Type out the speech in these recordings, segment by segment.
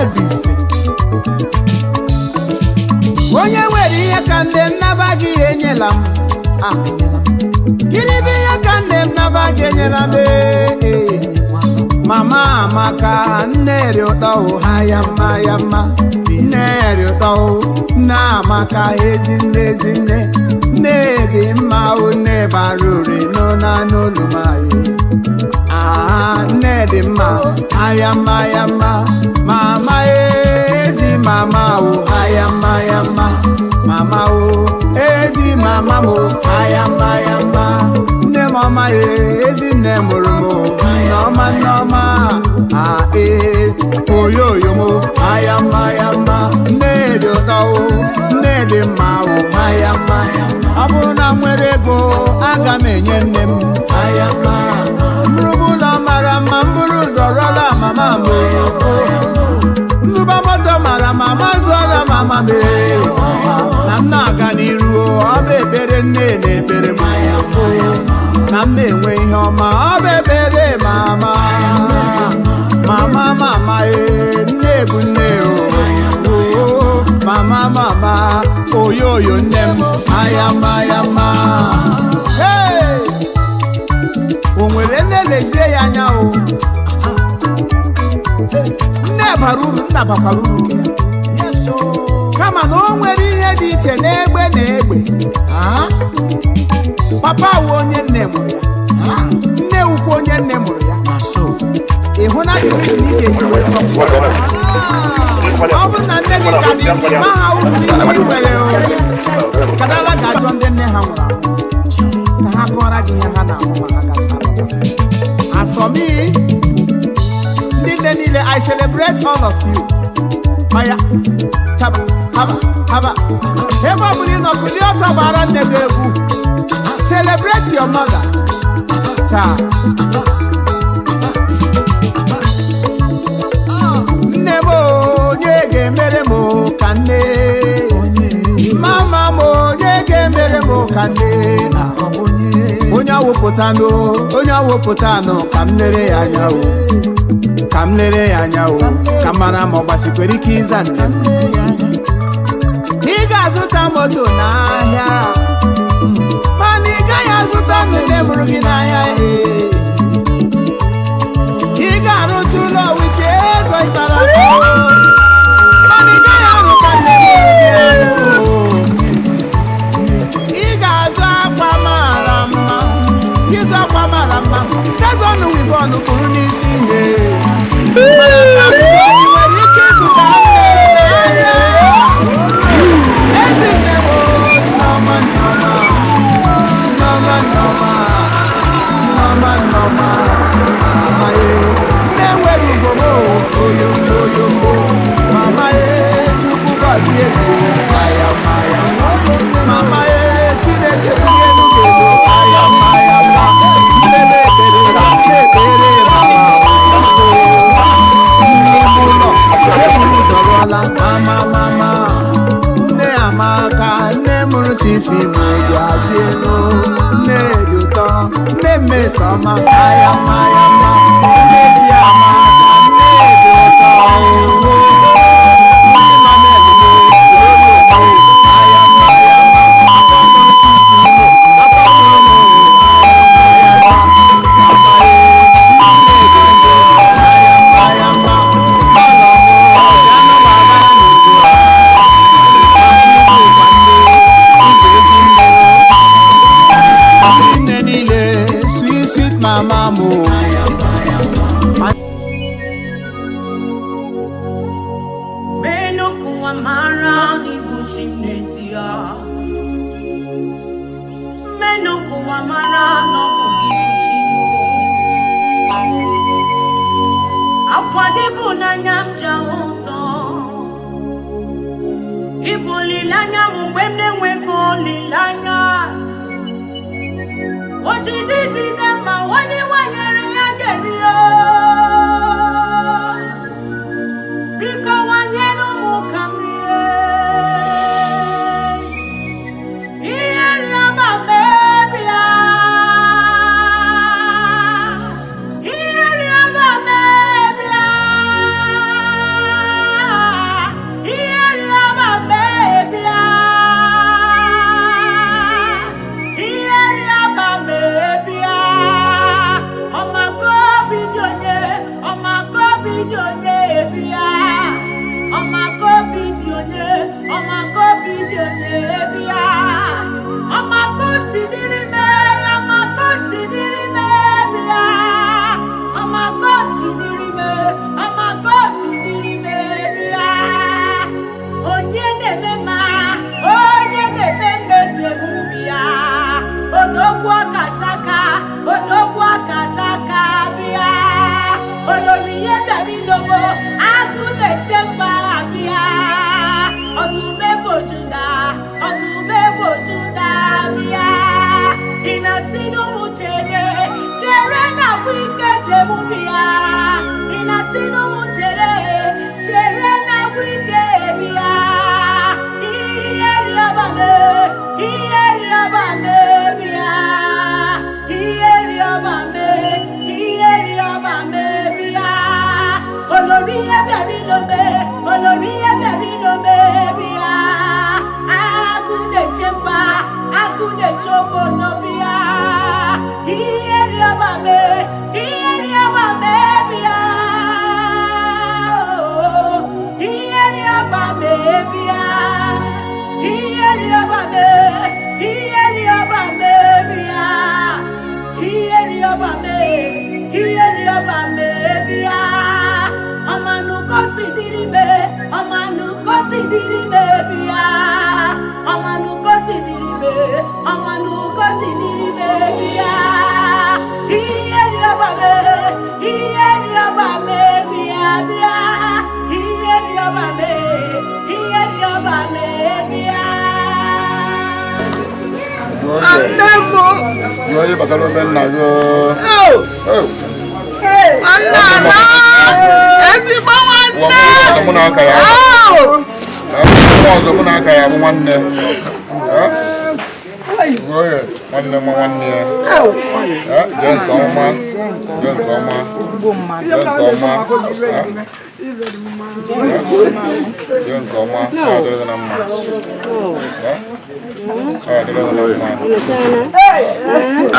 ebise onye nwere ihe ka nne m naba gị enyela m gịnị bụ ihe ka nne m naba gị enyela m mama amaka nne eri ụtọ ha ya mma ya mma nne eri ụtọ nne amaka ezinne ezinne nne dị mma nne bara ure n'ụna n'olumaye nne dị mma aya mma ya mma mama ezi mama aya mma ya mma mama ezi mama aya mma ya mma nne mama ezi nne mụrụ m nneọma nneọma oyoyo m aya mma ya mma nne dị ụtọ nne dị mma aya mma ọ bụrụ na m nwere ego aga m enye nne m aya mma mrụbụ ụlọ mara mma mbụrụ ụzọ rụọla mama m nzụba moto mara mama zụọla mama m na m na-aga n'iru ọ bụ ekpere nne na-ekpere m na m na-enwe ihe ọma ọ bụ ekpere mama mama mama nne bụ nne mama mama oyoyo nne m aya mma ya mma o nwere nne lezie ya anya nne bara uru nna bakwara uru kama na o nwere ihe dị iche n'egbe na egbe papa wu onye nne mụrụ ya nne ukwu onye nne mụrụ ya ịhụ na dị ị ga-eji wee sọpụrụ ọ bụ na nne gị ka dị ndị ma ha uru ihe i nwere kadala ga-ajọ ndị nne ha nwụrụ anwụ ka ha kọọrọ gị ihe ha na-ahụ ma ha gacha asọmi ndị nne niile I celebrate all of you maya taba haba haba ebe ọ bụla ị nọ kụli ọtọ gbara nne gị egwu celebrate your mother taa nne m onye ga-emere m ka nne mama m onye ga-emere m ka nne onye awụpụtanụ ka m lere ya anya ka m lere ya anya ka mara ma ọ gbasikwere ike ịza nne m ị ga-azụta moto n'ahịa mana ị gaghị azụta nne mụrụ gị n'ahịa ị ga-arụta ụlọ wite ego ịkpara mana ị gaghị arụta nne ị ga-azụ akwa mara mma ịzụ akwa mara mma gazọnụ wivon kpụrụ n'isi ihe ị nwere ike ịzụta nne n'ahịa Ezinne m nneọma nneọma nneọma nneọma nneọma nneọma mama nne nwere ugo m oyombo oyombo mama Chukwu gọzie gị aya maya mama Chineke bunye elu ga-ego aya maya mma mmebe ekpere na-ekpere mama ụlọ eburu ụzọ rụọla mama mama nne amaka nne mụrụ chifi ma gwazie elu nne dị ụtọ nne mmesoma aya maya mma nne chi amaka nne dị ụtọ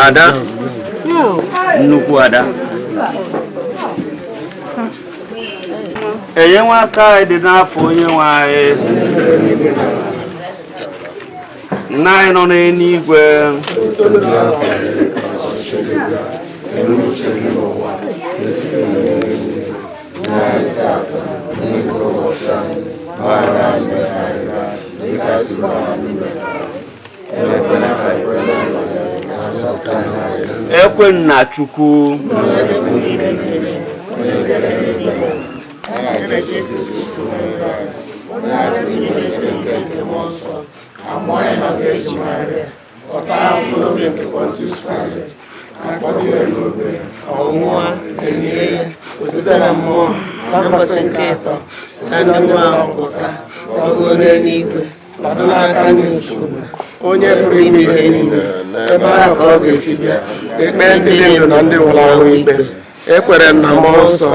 Ada, nnukwu ada. Enye nwa aka dị n'afọ onye nwe anyị. Nna anyị nọ n'eluigwe. Ekwe nna Chukwu. Onye pụrụ ime ihe niile ebe ahụ ka ọ ga-esi bịa ekpe ndị dị ndụ na ndị nwụrụ anwụ ikpe. Ekwere na mmụọ nsọ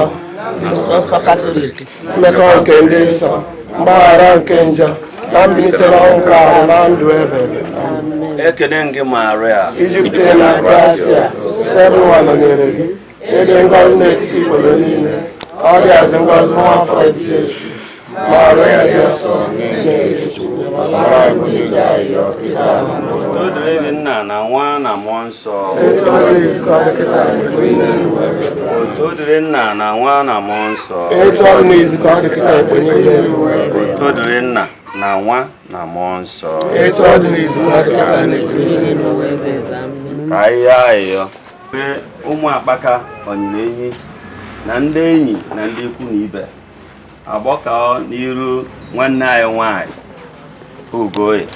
nsọ Katọlik, mmekọ nke ndị nsọ, mgbaghara nke njọ na mbilite n'ọnwụ nke ahụ na ndụ ebighị ebi. Ekele gị Maria, Ijupụta na gracia, ebe ụwa nọnyere gị, ịdị ngọzi n'etiti igwe niile, ọ dị azụ ngọzi nwa afọ Jesu. Maria dị nsọ udo dịrị Nna na Nwa na Mmụọ Nsọ. Udo dịrị Nna na Nwa na Mmụọ Nsọ. Udo dịrị Nna na Nwa na Mmụọ Nsọ. Ka ihe ayọ ụmụ akpaka onyinye enyi na ndị enyi na ndị ikwu na ibe agbakọ n'iru nwanne anyị nwanyị Ugoye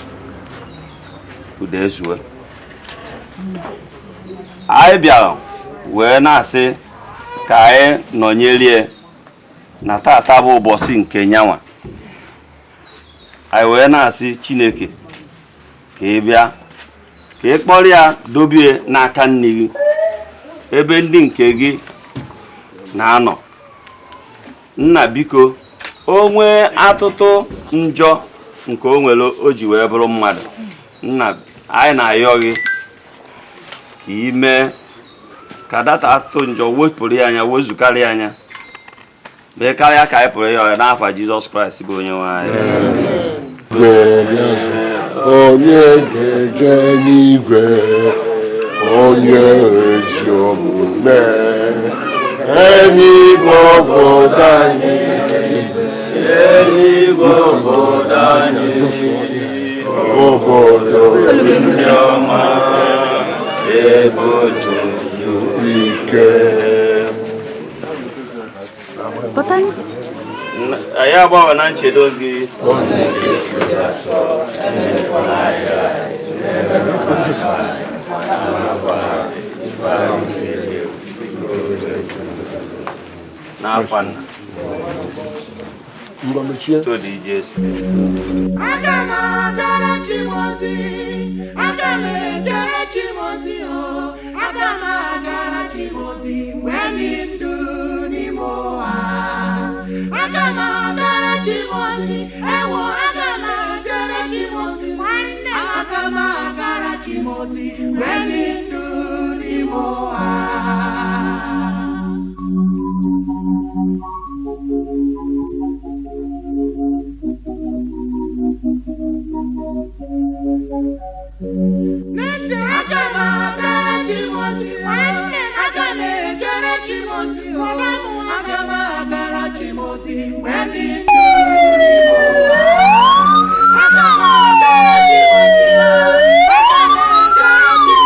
Ojukwu. Anyị bịara wee na-asị ka anyị nọnyerie na tata bụ ụbọchị nke nyanwa. Anyị wee na-asị Chineke ka ị bịa ka ị kpọrọ ya dobie n'aka nne gị ebe ndị nke gị na-anọ. Nna biko o nwee atụtụ njọ nke o nwere o ji wee bụrụ mmadụ, nna anyị na-ayọ gị ka ime ka data atụtụ njọ wepụrụ ya anya, wezukarị anya, mee karịa ka anyị pụrụ ya n'afa Jizọs Kraịst bụ onye nwe anyị. Onye ga-eje n'igwe, onye ezi omume, eluigwe obodo anyị, eluigwe obodo anyị, obodo ndị ọma, ebe ojuju ike. Anyị agbawa na nchedo gị. N'afọ Nna Todi Jesu. Aga m agara Chimozi, aga m ejere Chimozi, aga m agara Chimozi mgbe m dị ndụ n'ime ụwa. Chimozi, ewo aga m ejere Chimozi, nwanne aga m agara Chimozi, mgbe dị ndụ n'ime ụwa. N'ezie aga m agara Chimozi, nwanne aga m ejere Chimozi, aga m agara Chimozi, mgbe dị ndụ n'ime ụwa. Aga m agara Chimozi, aga m ejere Chimozi,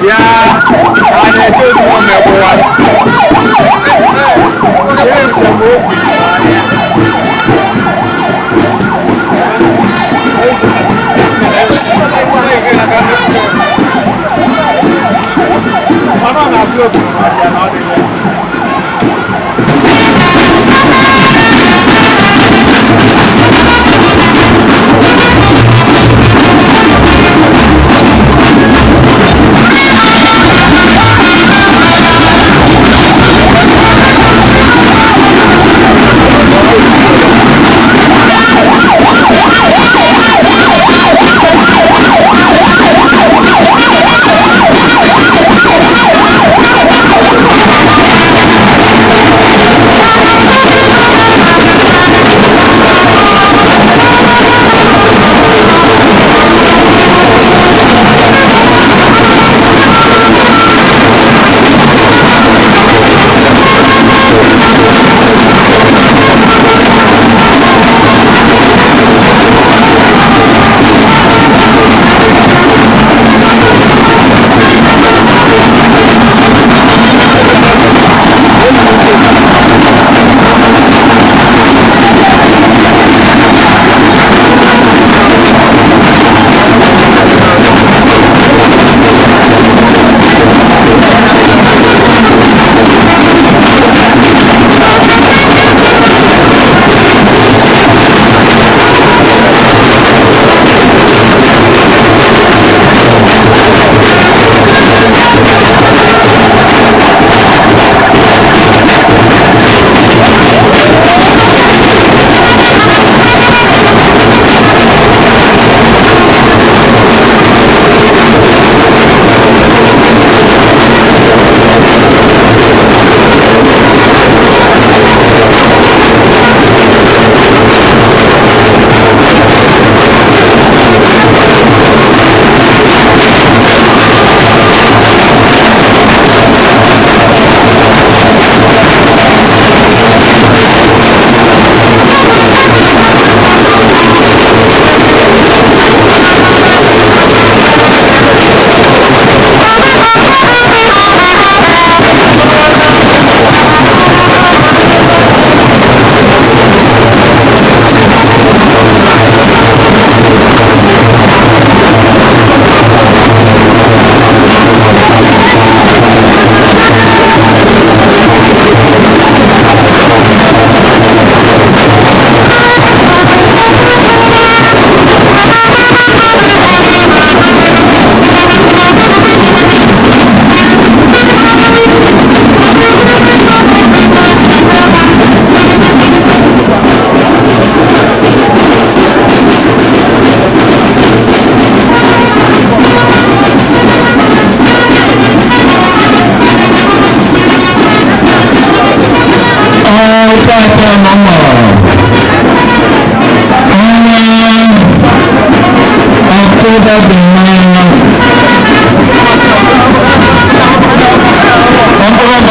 Yeah.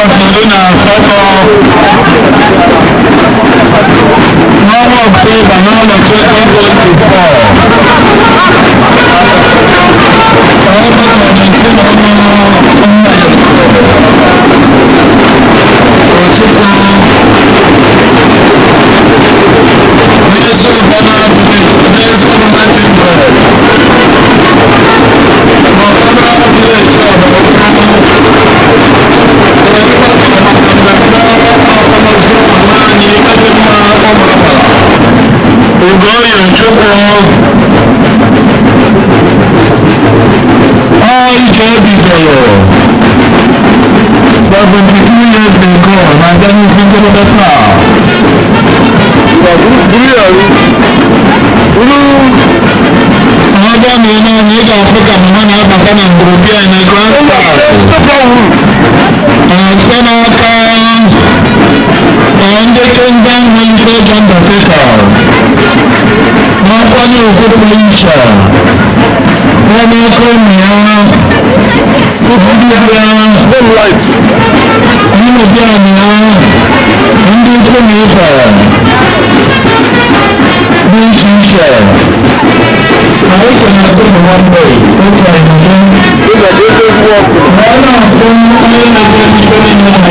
ụbọchị na asatọ n'ọnwa Ọktoba n'ọnwa 2024 Ugoye Ojukwu ije bidoro 72 years ago na Jennifer njedebe taa ọbịa na ile anya ị ga-afụ ka mama na-abata na mgburugburu ya na grand site n'aka ndị Kingdom Heritage Undertakers n'ọkwanye ugwu pụrụ iche n'ọnụọkụ ụmụ ya ndị anyị ya ndị ikwu na ibe dị iche iche na ike na-adị na nwanne otu anyị na ọ na-abụ onye na-ede ikpe niile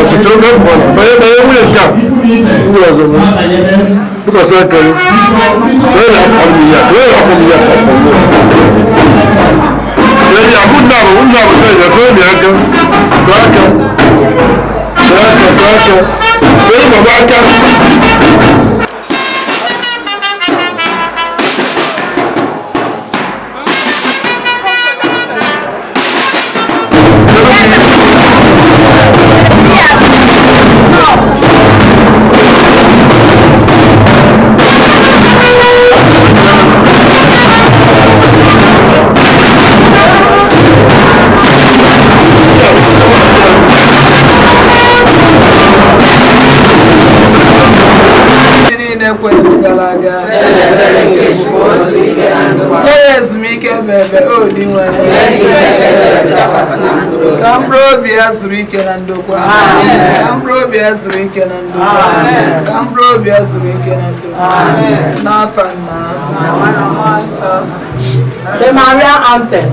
ọtụtụ oge mkpọrọ banye nwunye nke a nwunye ọzọ m bụkọsị aka ya wee na-akpọ m ya ka eji abụ nna abụ na ya ka obi aka wee gbaba aka Kambrobia zurike na ndokwa. Kambrobia zurike na ndokwa. Kambrobia zurike na ndokwa. N'afa na the Maria anthem.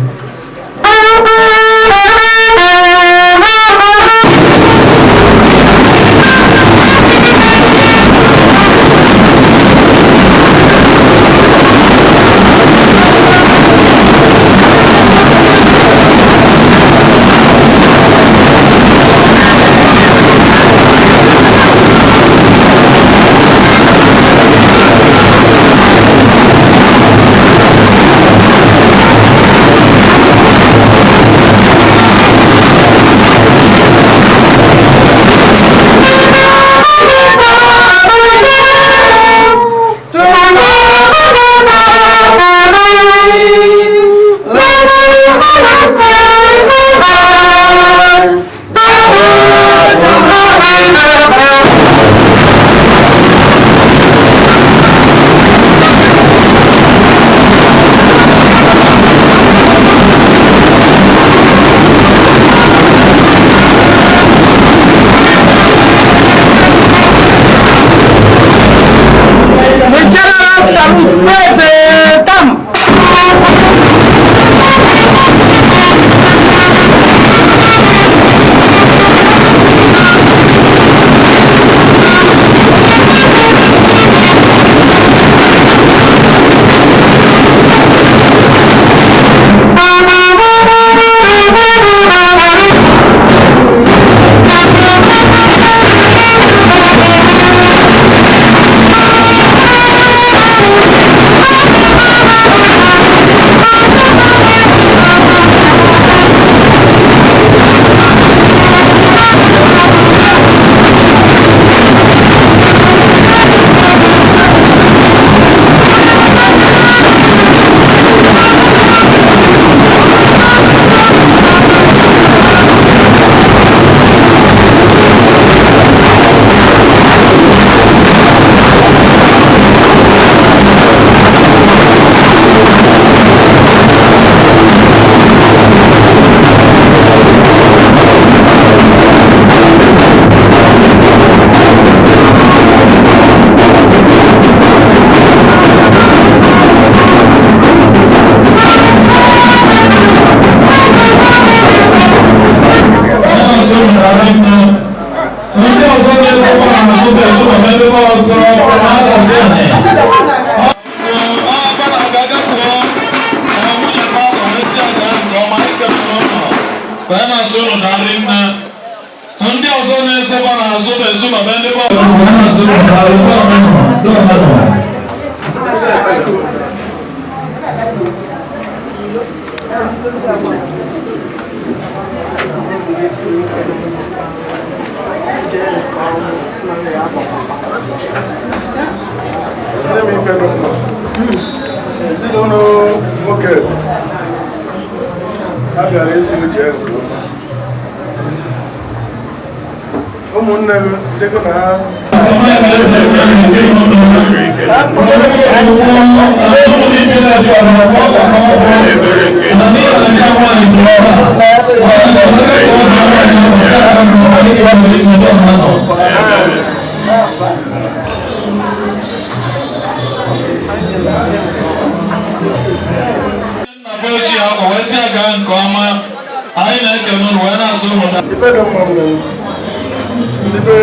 ndị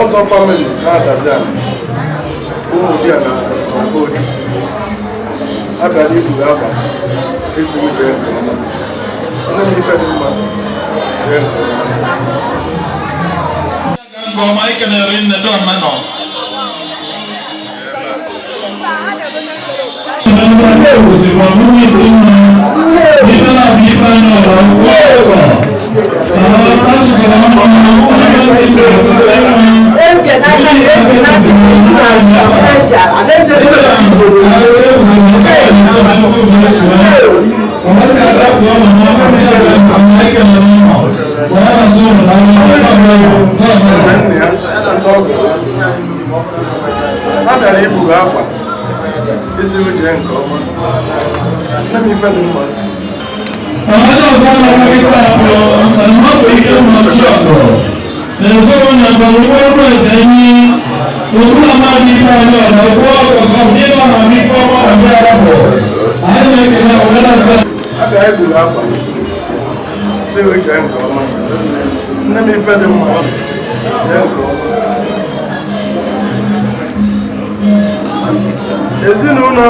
ọzọ famili na-adazi ala ụmụ di ya na Ojukwu abịala iburu akwa esiri jee nke ọma onye m Ifedimma jee nke ọma ikenere nne dị omenọ ha bịara iburu akwa esiri jee nke ọma nne m Ifedimma abịa iburu akwa siri jee nke ọma nne m Ifedimma jee nke ọma ezinụlọ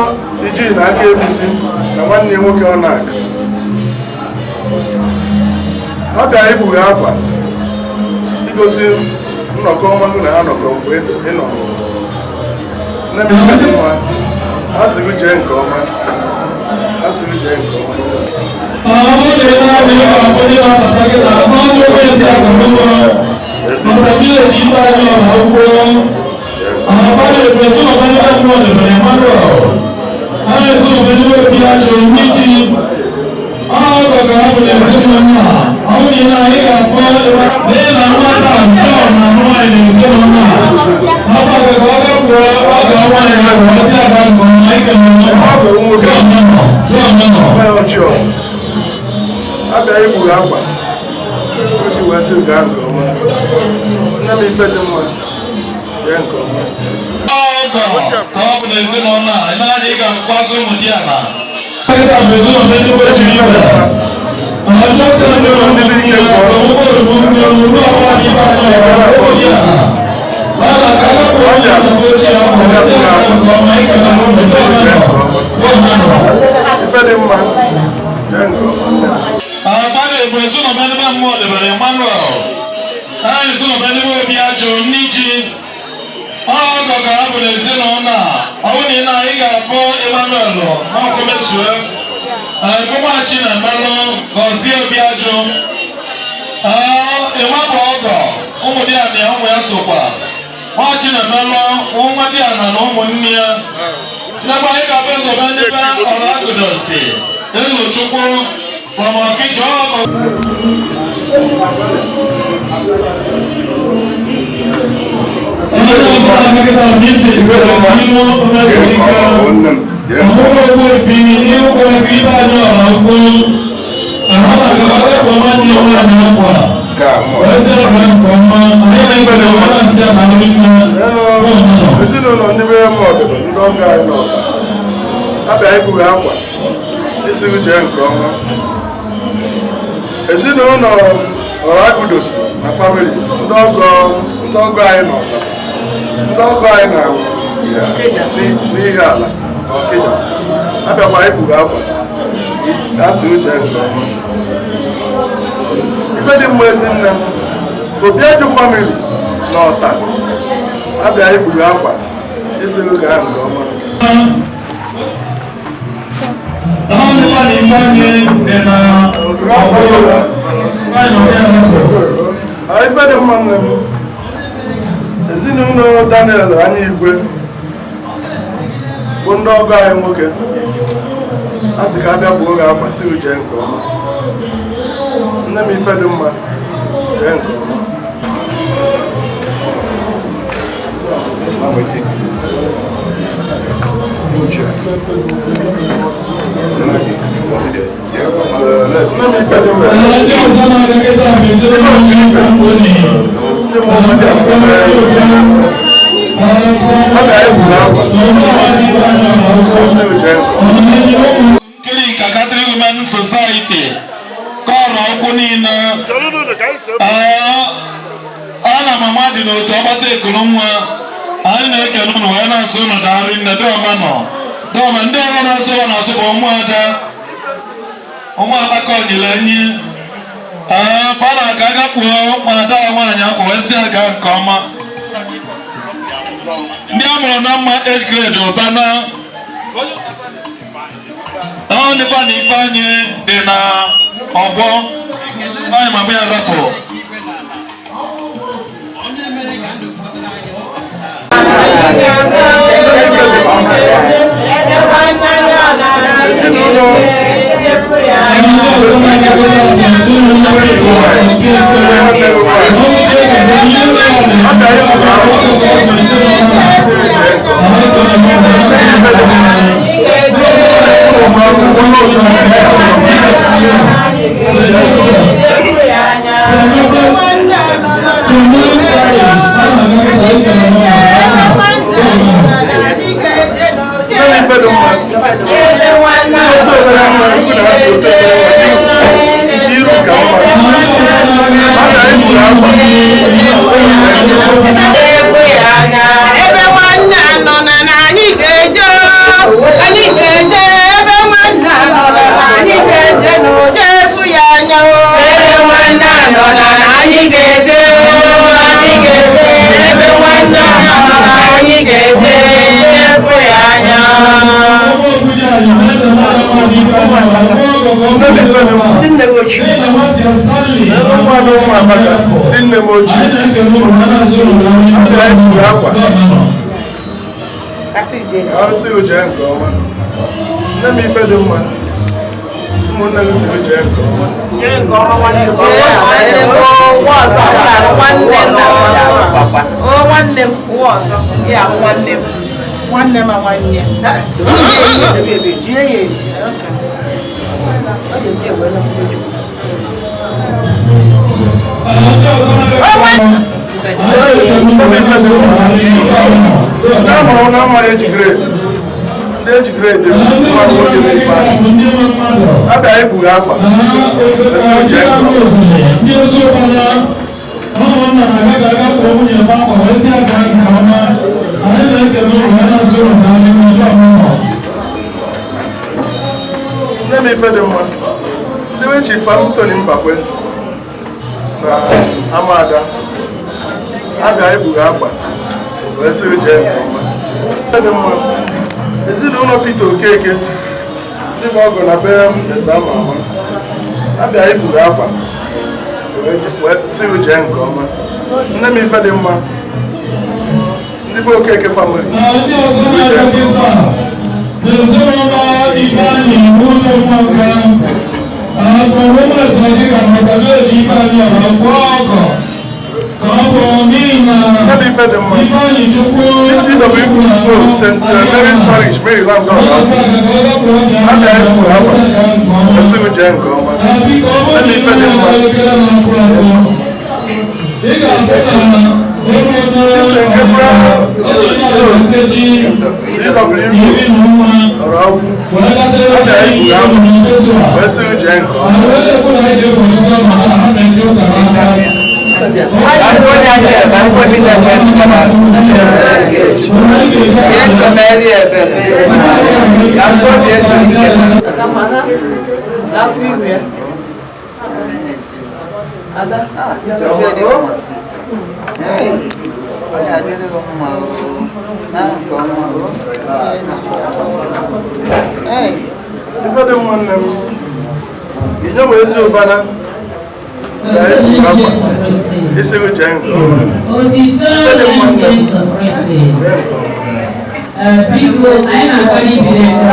iji na aka ebisi na nwanne nwoke ọ na-aka ọ bịara iburu akwa igosi nnọkọ ọmagụ na ha nọkọ mgbe ịnọ nne m Ifedimma a sịrị jee nke ọma a sịrị jee nke ọma abịa iburu akwa oji wee sị gaa nke ọma nne m Ifedimma jee nke ọma ka ọ bụ na ezinụlọ a naanị ị ga-akwazụ ụmụ di ala Ifedimma jee nke ọma bụ ezinụlọ ndị mmụọ debere Emmanuel anyị ezinụlọ ndị obi ajụ ndị ji ọgọ ka ha bụ na ezinụlọ a ọ bụrụ na ị ga-afọ Emmanuel n'ọkụ mesue egwugwachi na mmelụ gọzie obi ajụ enwe bụ ọgọ ụmụ di ana ya ụmụ ya sokwa nwachi na mmelụ nwa di ana na ụmụnne ya n'ebe anyị ga-abụ ezobe ndị be Oraukwu elu Chukwu from Okija ezinụlọ ndị be m ọdụdụ ndị ọga anyị n'ọta abịa iburu akwa esiri jee nke ọma ezinụlọ Oraukwu na famili ndị ọgọ anyị n'ọta ndị ọgọ anyị na n'ihe ala Ọkịja abịakwa iburu akwa ka a siri jee nke ọma Ifedimma Ezinne m Obiajụ famili n'ọta abịa iburu akwa esiri gaa nke ọma Ifedimma nne m ezinụlọ Daniel anya igwe bụ ndị ọgọ anyị nwoke a sị ka abịa bụ oge akwa siri jee nke ọma nne m Ifedimma jee nke ọma Nkiri Catholic Women Society ka Oraukwu niile a mama dị n'otu ọgbata ekuru nwa anyị na-ekele ụnụ wee na-asụ ụnụ darị nne dọma nọ dọma ndị ọrụ na-asụ ụlọ na-asụ bụ ụmụada kọnyere enyi fada ka aga kpuo ụmụada ya nwaanyị akpụ wee si aga nke ọma ndị a mụrụ na mma age grade Ubana dịkwa na ife anyị dị na ọgbọ anyị ma ya rapụ Ifedimma ụmụnne gị siri jee nke ọma nwanne m nwa ọzọ ya nwanne m nwanne jie ya eji age grade ada ebughị akwa nne m Ifedimma ndị wechi fam Tony Mbakwe na Amada ada ebughị akwa wee sịrị jee nke ọma Ifedimma ezinụlọ Peter Okeke ndị bụ ọgọ na be eze ama ama abịa iburu akwa siri jee nke ọma nne m Ifedimma ndị bụ Okeke famili Ifedimma DCW St. Mary's Parish, Maryland, abịa eburu akwa esiri jee nke ọma Ifedimma CW Oraukwu abịa eburu akwa esiri jee nke ọma Ifedimma nne m inye m ezi Ubana isiri jee nke ọma Ifedimma nne m People, I am very big.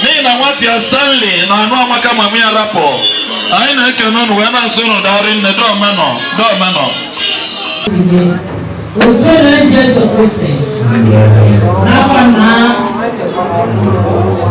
n'ihi na nwata Stanley na anụ amaka ma ya rapụ anyị na-ekene ụnụ wee na-asụ ụnụ darị nne dọmenọ Ugoye Ojukwu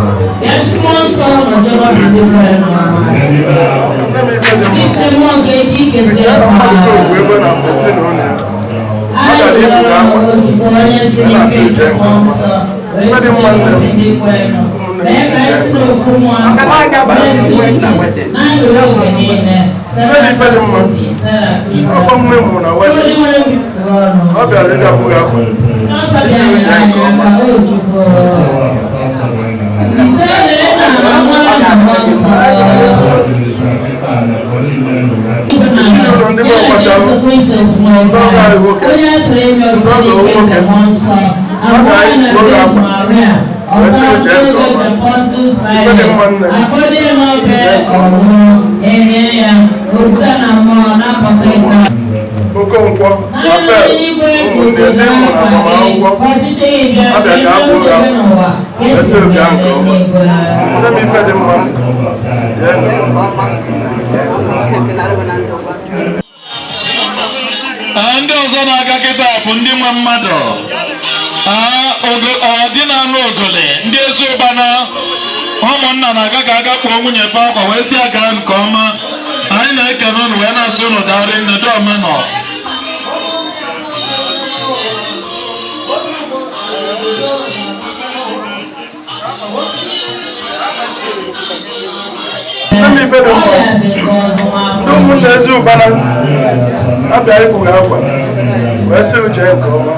ndị ọzọ na-aga kịta bụ ndị nwe mmadụ dị na-anụ ogole ndị ezi ụbana ụmụnna na-aga ka aga kpọọ nwunye fe akwa wee si agara nke ọma anyị na-ekene ụnụ wee na-asụ ụnụ darị nnedo omenọ ndị ụmụnna ezi ụbana abịa ịkpụghị akwa wee sị uche nke ọma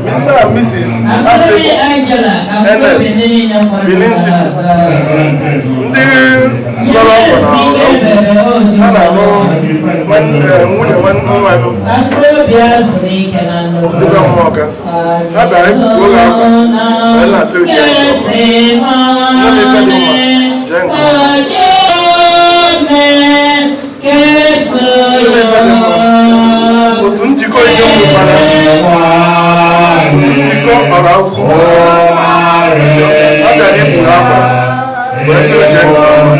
Mr. and Mrs. Asebo, Ernest, Benin City. Ndị lọrọ ọkụ na Oraukwu, ha na-alụ nwunye nwanne nwanyị dịba mmụọka. Ha bịara ịpụpụ oge akwa, wee na-asị uche nke ọma. Ndị Ifedimma, jee nke ọma. Otu njikọ ihe Ubana, njikọ Oraukwu, a bịara ịpụrụ akwa wee sị uche nke ọma.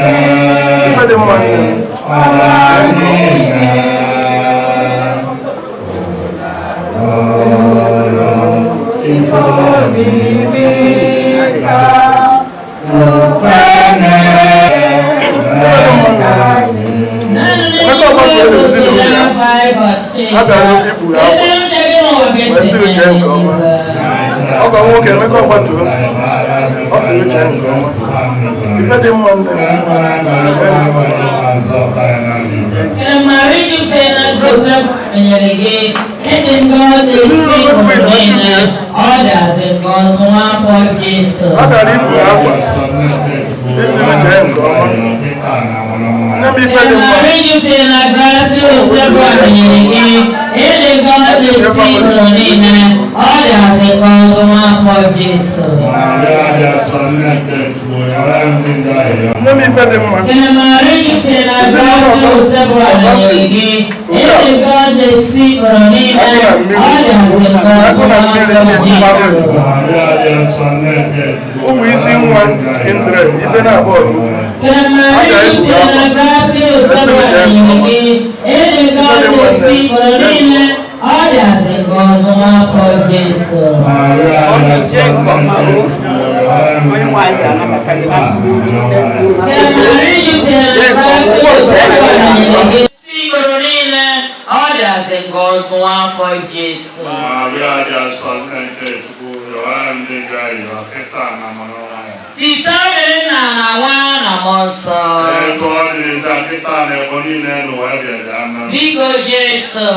Ifedimma nne ọgọ nwoke Emeka ọgbatuo ọ sịrị uche nke ọma. Ifedimma nne ọ gara ibu akwa isi uche nke ọma. Nne m Ifedimma Nne m Ifedimma ụmụ isi nwa Kindred ibe na abụọ Bigo Jesu.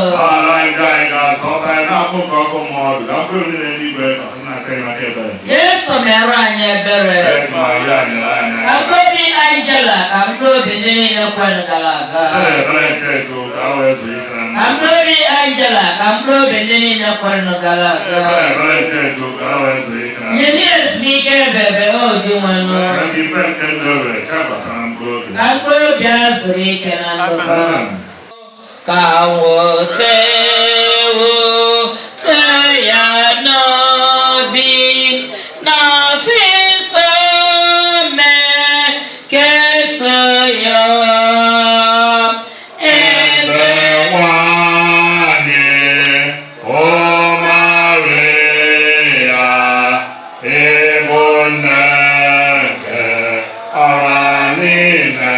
Yesu meranya bere. Kamprobi Angela, kamprobi ni yakwan kalaga. Kamprobi Angela, kamprobi ni yakwan kalaga. Yeni esmike bebe ojumano. Kamprobi asri kenan. Kawo sewo sayano bi na fiso me kesoyo ezewane o Maria ebonake aranina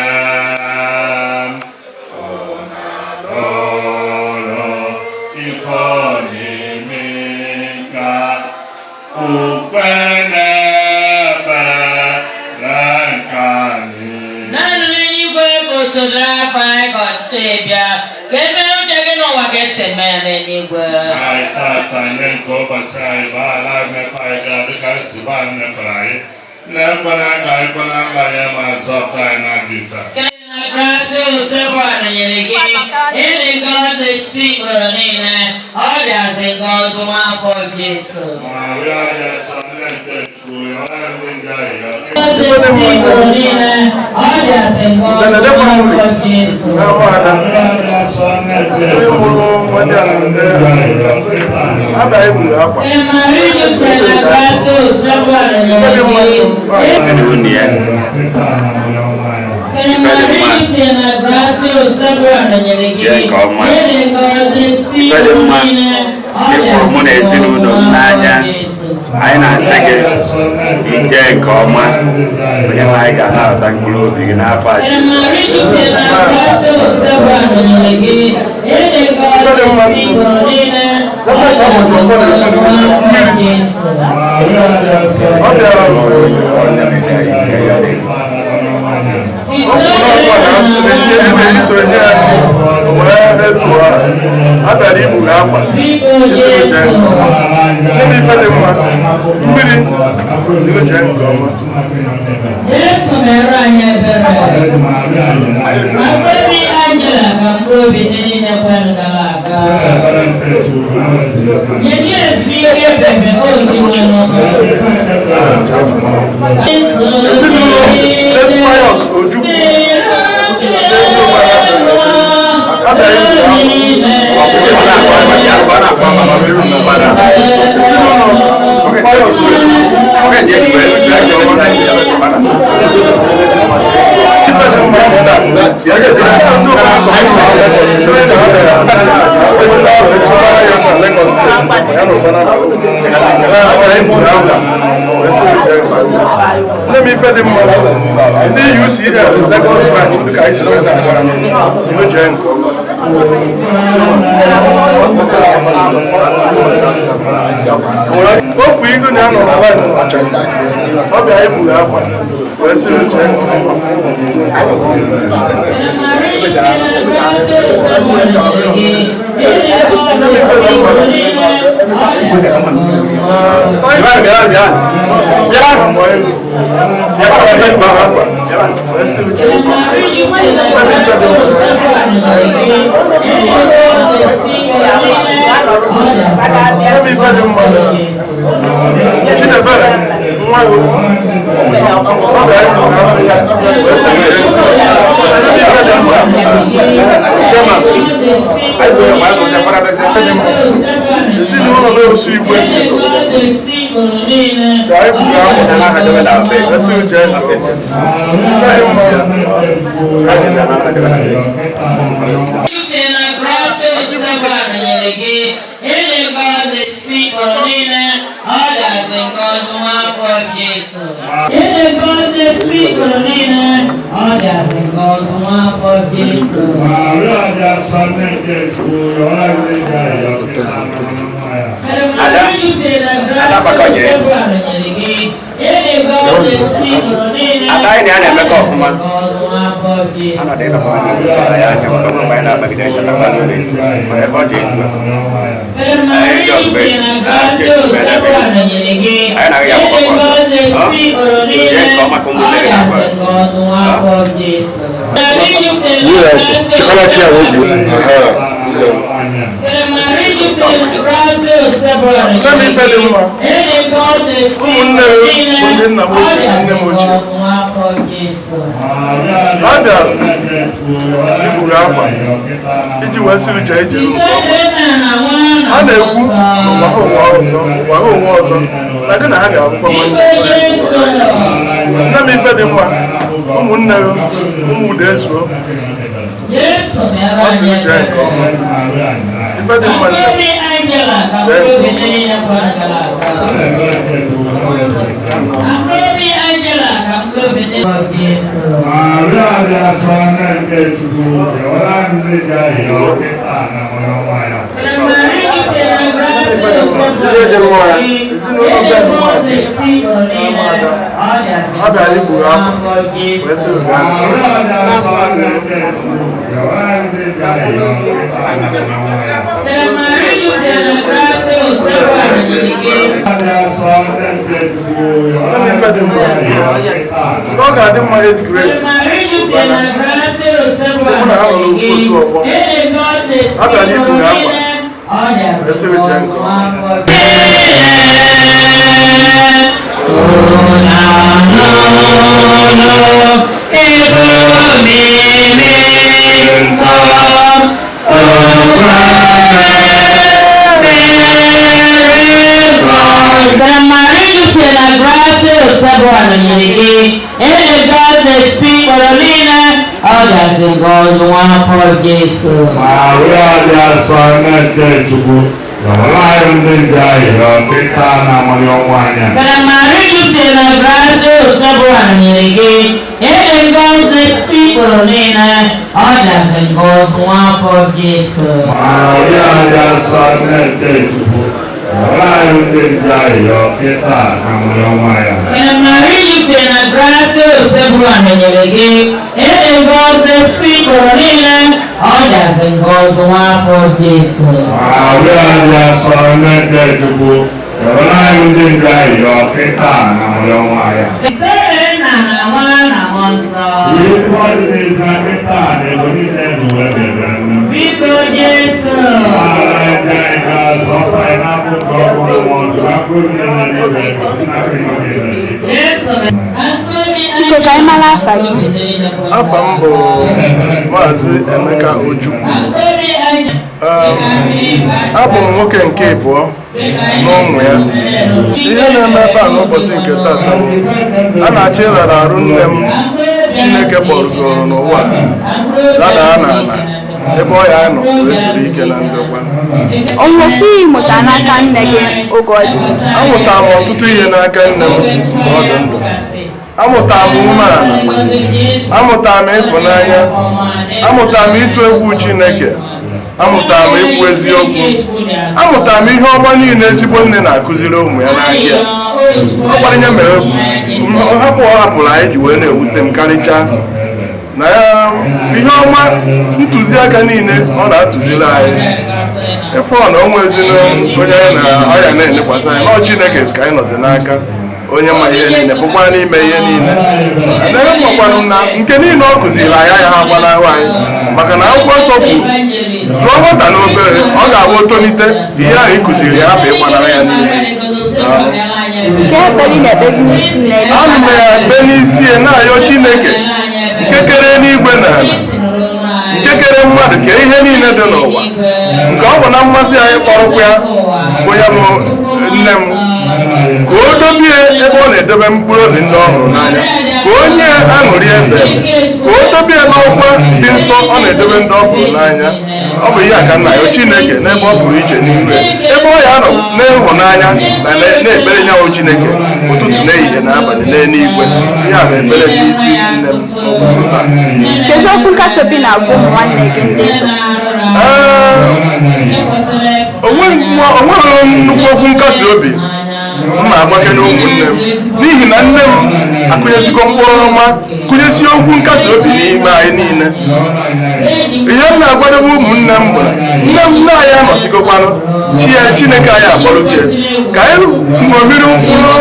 Aina sege ije koma punya lagi anak tangkulu bikin apa Let me Ifedimma. Nee UCL, Lagos branch, look at Ezinne Opu igu na no na line na cha. Obi ayi bu akwa. We si o je ada pakai Ada ini ada mereka ofuma. Anak dia dapat ya, cuma kamu main apa kita bisa dapat lebih. Mereka jadi. Ayo coba, ayo nak yang apa? Dia cuma kumpulan apa? Iya, sekarang dia wujud. Kami Ifedimma, ụmụnne ndị nna m ochie, nne m ochie. Ha bịara iburu akwa iji wee sị uche ije ha na-ekwu ụwa ha ụwa ọzọ na gị na ha ga-abụkwa nwanne. Nne m Ifedimma, ụmụnne m, ụmụ Uduezue, ọ sị uche nke ọma. Ifedimma nne ọ ga-adị mma edgrade Ubana mụ na ha nọ n'ofu otu ọgbọ a bịara iburu akwa esiri jee nke Afa m bụ Maazị Emeka Ojukwu. Abụ m nwoke nke ịbụọ n'ụmụ ya. Ihe na-eme ebe a n'ụbọchị nke tata bụ a na-achọ ịrara arụ nne m Chineke kpọrọgoro n'ụwa dadaa n'ala ebe ọ ya nọ wee zuru ike na ndokwa. Onwefu ịmụta n'aka nne gị oge ọ dị ndụ? Amụtara m ọtụtụ ihe n'aka nne m mgbe ọ dị ndụ. Amụtara m umeala, amụtara m ịfụnanya, amụtara m ịtụ egwu Chineke, amụtara m ikwu eziokwu, amụtara m ihe ọma niile ezigbo nne na-akụziri ụmụ ya n'ahịa. Ọ gwara ya mere ọ hapụrụ anyị ji wee na-ewute m karịchaa na ya ihe ọma ntụziaka niile ọ na-atụziri anyị ịfụ na o nwezinụ onye anyị na ọya na-elekwasị anyị n'ọ Chineke ka anyị nọzi n'aka onye ma ihe niile bụkwa n'ime ihe niile. Anaghị makwanụ na nke niile ọ kụziri anyị anya ha agbanahụ anyị maka na akwụkwọ nsọ kwuru zụọ nwata na obere ọ ga-abụ tolite ihe ahụ ị kụziri ya hapụ ịgbanahụ ya niile. Ana m ya ekpe n'isi na-ayọ Chineke nke kere n'igwe na ala, nke kere mmadụ ka ihe niile dị n'ụwa, nke ọ bụ na mmasị anyị kpọrọkwa ya bụ ya bụ nne m ka o dobie ebe ọ na-edebe mkpụrụ obi ndị ọhụrụ n'anya, ka onye aṅụrị ebe ka o dobie n'ọkwa dị nsọ ọ na-edebe ndị ọhụrụ n'anya. Ọ bụ ihe aka nna ya Chineke n'ebe ọ pụrụ iche n'ime ebe ọ ya nọ n'ịhụnanya na na-ekpere nyawo Chineke ụtụtụ n'ehihie na abalị n'eluigwe. Ihe a bụ ekpere n'isi nne m n'ụbọchị taa. Kedu okwu nkasi obi na-agwa ụmụ nwanne gị ndị so? O nweghị nnukwu okwu nkasi obi mma agbake na ụmụnne m n'ihi na nne m akụnyesigo mkpụrụ ọma kụnyesi okwu nkasi obi n'ime anyị niile. Ihe m na-agwadebe ụmụnne m bụ na nne m nne anyị anọsigokwanụ Chineke anyị akpọrọke ka anyị ṅomiri mkpụrụ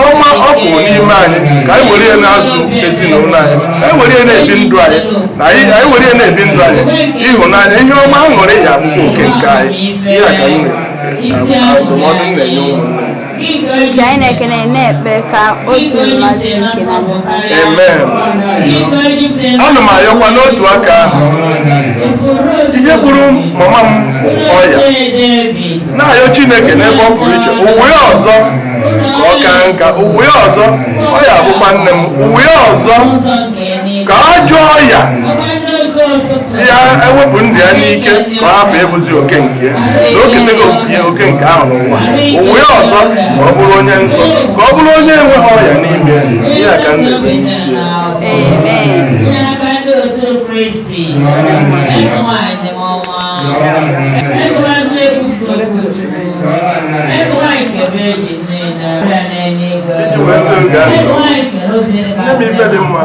ọma ọ kụrụ n'ime anyị ka anyị were ya na-azụ ezinụlọ anyị ka anyị were ya na-ebi ndụ anyị na anyị were ya na-ebi ndụ anyị ịhụnanya ihe ọma aṅụrị ya abụkwa oke nke anyị. Ihe a ka ndụmọdụ m na-enye ụmụnne m. Ka anyị na-ekene na-ekpe ka obi mmadụ ike na ndụ. Amen. Ana m ayọkwa n'otu aka ahụ ihe gburu mama m bụ ọya na-ayọ Chineke n'ebe ọ pụrụ iche uwe ọzọ ka ọ ka nka uwe ọzọ ọya abụkwa nne m uwe ọzọ ka ajọ ọya ya ewepụ ndị ya n'ike ka ọ hapụ ebuzi oke nke ya na oketego oke nke ahụ n'ụwa uwe ọzọ ka ọ bụrụ onye nsọ ka ọ bụrụ onye enweghị ọya n'ime ihe a ka m na-eme n'isi ya. Iji wee sị oge ahụ nye m Ifedimma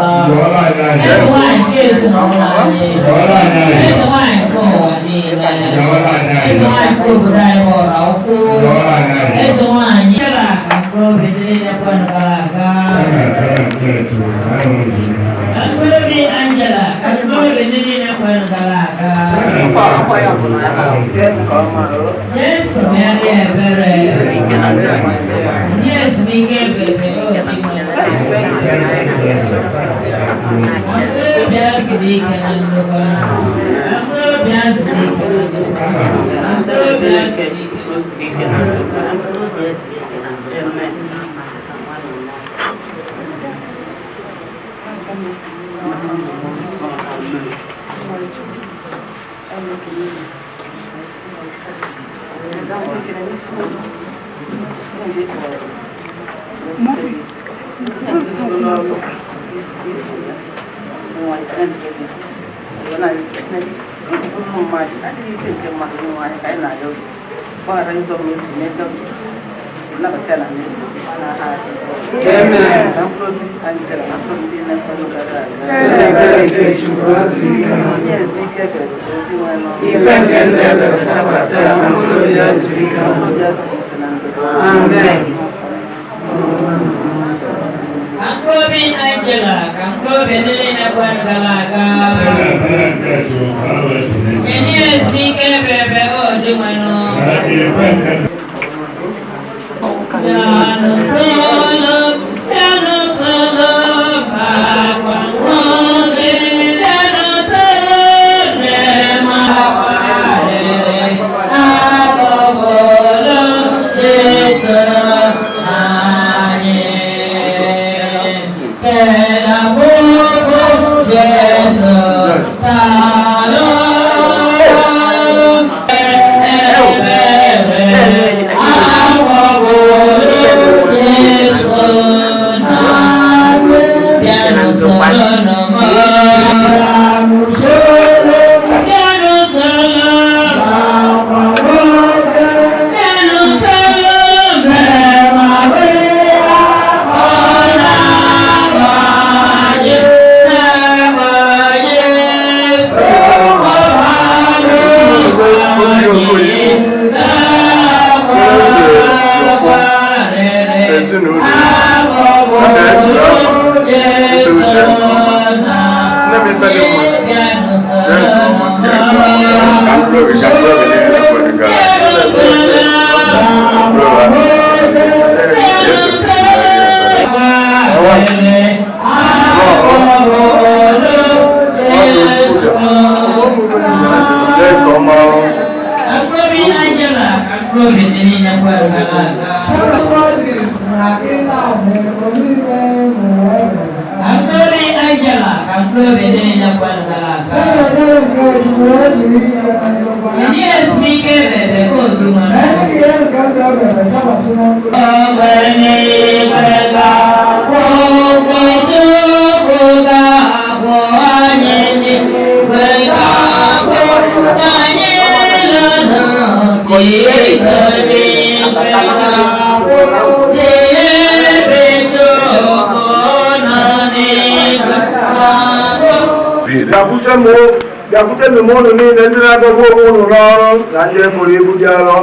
bịakwute m ụnụ niile ndị na-agọgbu onwe ụnụ n'ọrụ na ndị eburu ibu dị arọ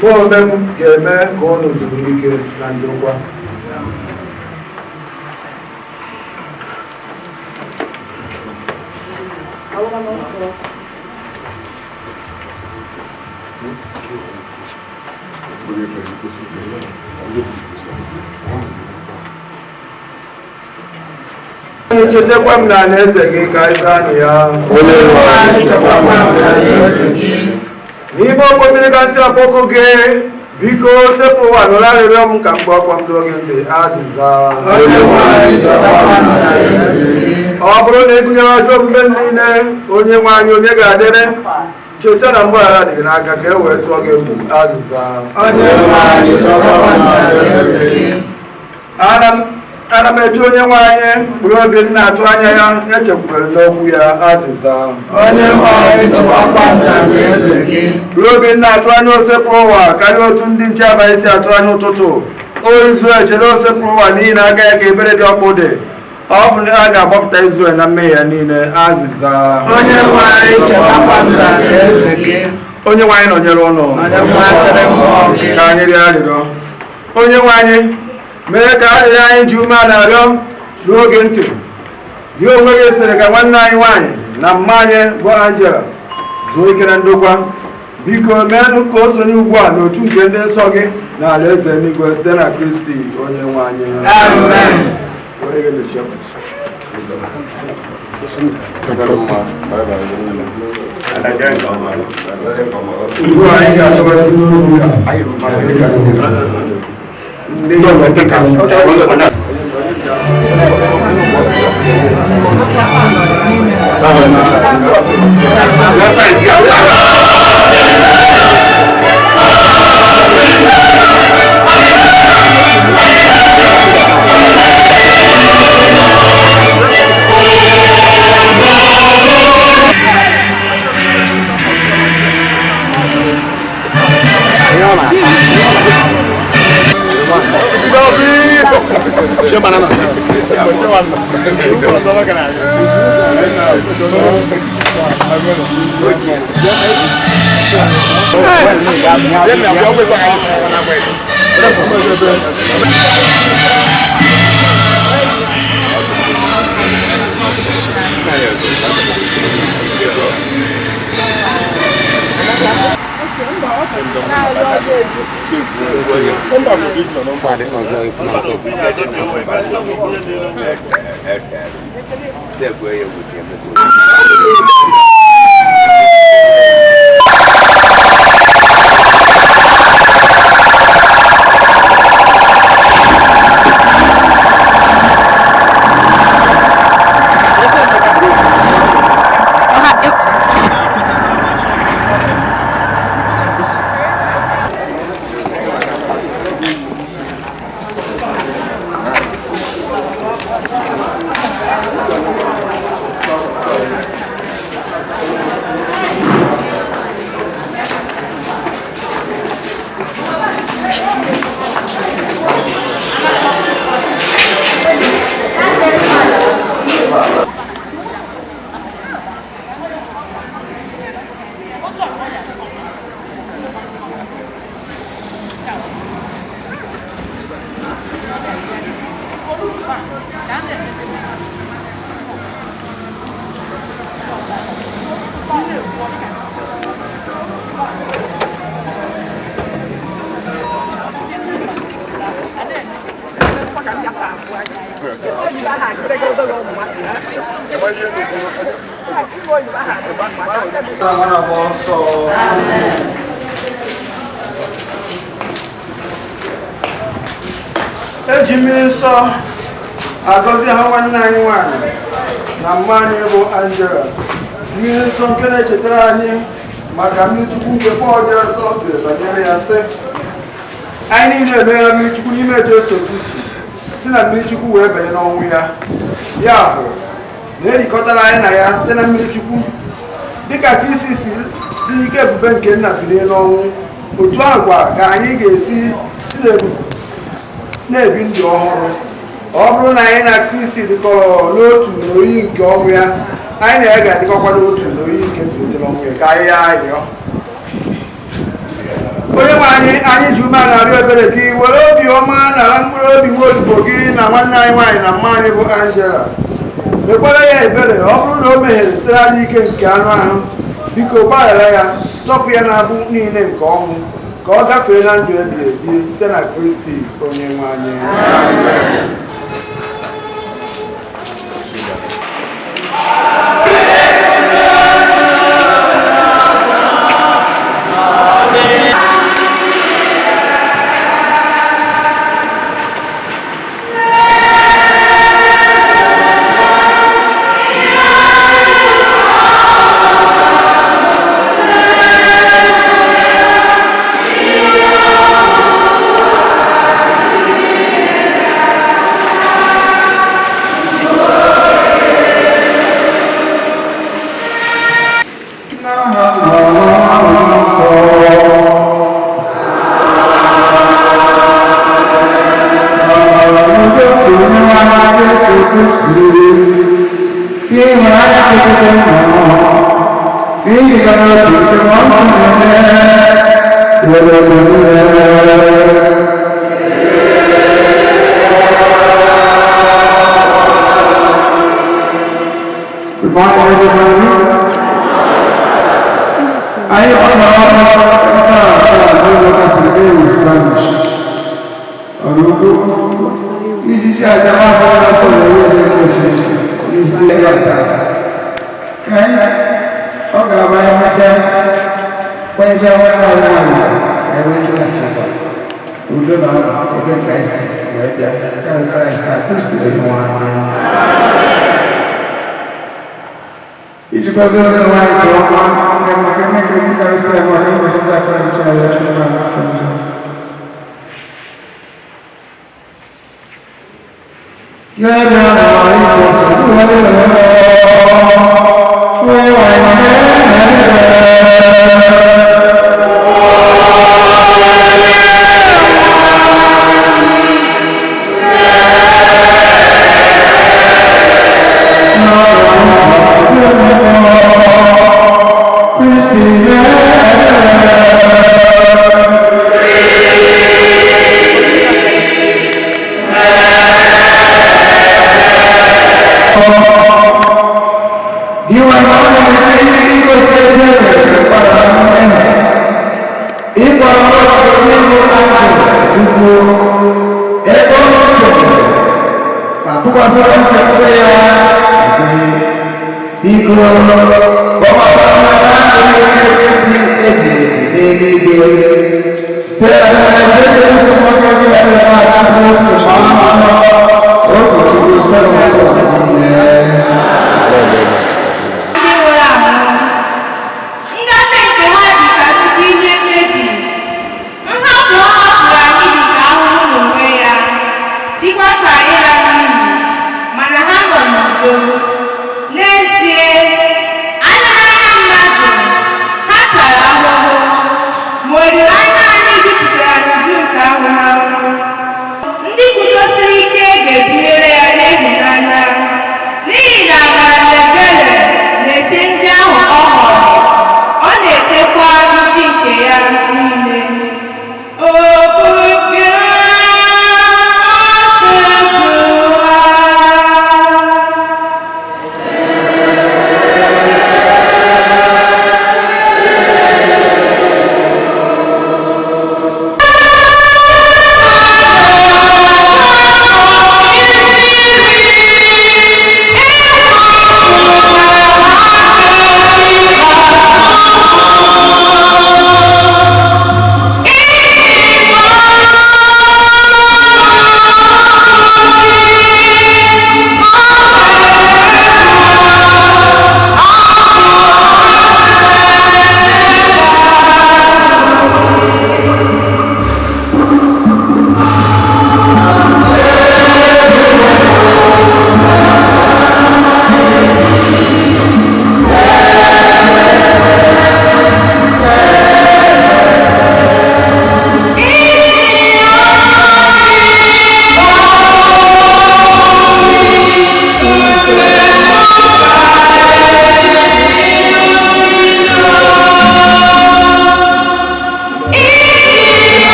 mụ onwe m ga-eme ka ụnụ zuru ike na ndokwa. Chetakwa m na alaeze gị ka anyị anụ ya. N'ime okwu mmiri gasị ọkpọkụ gị, biko sepụ ụwa n'ụra arịrịọ m ka mgbe ọkwa m n'oge ntị azịza. Ọ bụrụ na ịgụnyere ọjọọ omume niile, onye nwe anyị onye ga-adịrị, cheta na mgbaghara dị gị n'aka ka e wee tụọ gị egwu azịza. Ana m eji onye nwe anyị mkpụrụ obi m na-atụ anya ya echekwubere n'okwu ya azịza. Mkpụrụ obi m na-atụ anya osepụrụ ụwa karịa otu ndị nche abalị si atụ anya ụtụtụ. O Izrel chere osepụrụ ụwa n'ihi na agaghị ka ebere dị ọkpụ dị. Ọ bụ na a ga-agbapụta Izrel na mmehie ya niile azịza. Onye nwe anyị nọnyere ụnụ ka anyị rịọ arịrịọ. Onye nwe anyị mee ka arịrịọ anyị ji umeala arịọ n'oge ntị. Gị onwe gị sịrị ka nwanne anyị nwaanyị na mma anyị bụ Angela zuo ike na ndokwa. Biko meenụ ka o sonye ugbu a n'otu nke ndị nsọ gị na alaeze eluigwe site na Kristi onye nwe anyị. Ugbu a anyị ga-asọbazi n'olu ya. Eji mmiri nsọ agọzi ha nwanne anyị nwanyị na mma anyị bụ Angela. Mmiri nsọ nke na-echetara anyị maka mmiri chukwu nke Pọl dị nsọ dere banyere ya sị, anyị niile emeghara mmiri chukwu n'ime Jesu Kristi si na mmiri chukwu wee banye n'ọnwụ ya. Ya bụ na erikọtara anyị na ya site na mmiri chukwu dịka Kristi si ike ebube nke nna bilie n'ọnwụ, otu ahụ kwa ka anyị ga-esi si na-ebi ndụ ọhụrụ. Ọ bụrụ na anyị na Kristi dịkọrọ n'otu n'oyi nke ọnwụ ya, anyị na ya ga-adịkọkwa n'otu n'oyi nke mbilite n'ọnwụ ya ka anyị ya arịọ. Onye nwe anyị ji ume na-arịọ ebere gị, were obi ọma nara mkpụrụ obi nwa odibo gị na nwanne anyị nwaanyị na mma anyị bụ Angela. Mekwara ya ebere, ọ bụrụ na o meghere sitere n'ike nke anụ ahụ, biko gbaghara ya, tọpụ ya na-abụ niile nke ọnwụ, ka ọ gafee na ndụ ebighị ebi site na Kristi onye nwe anyị.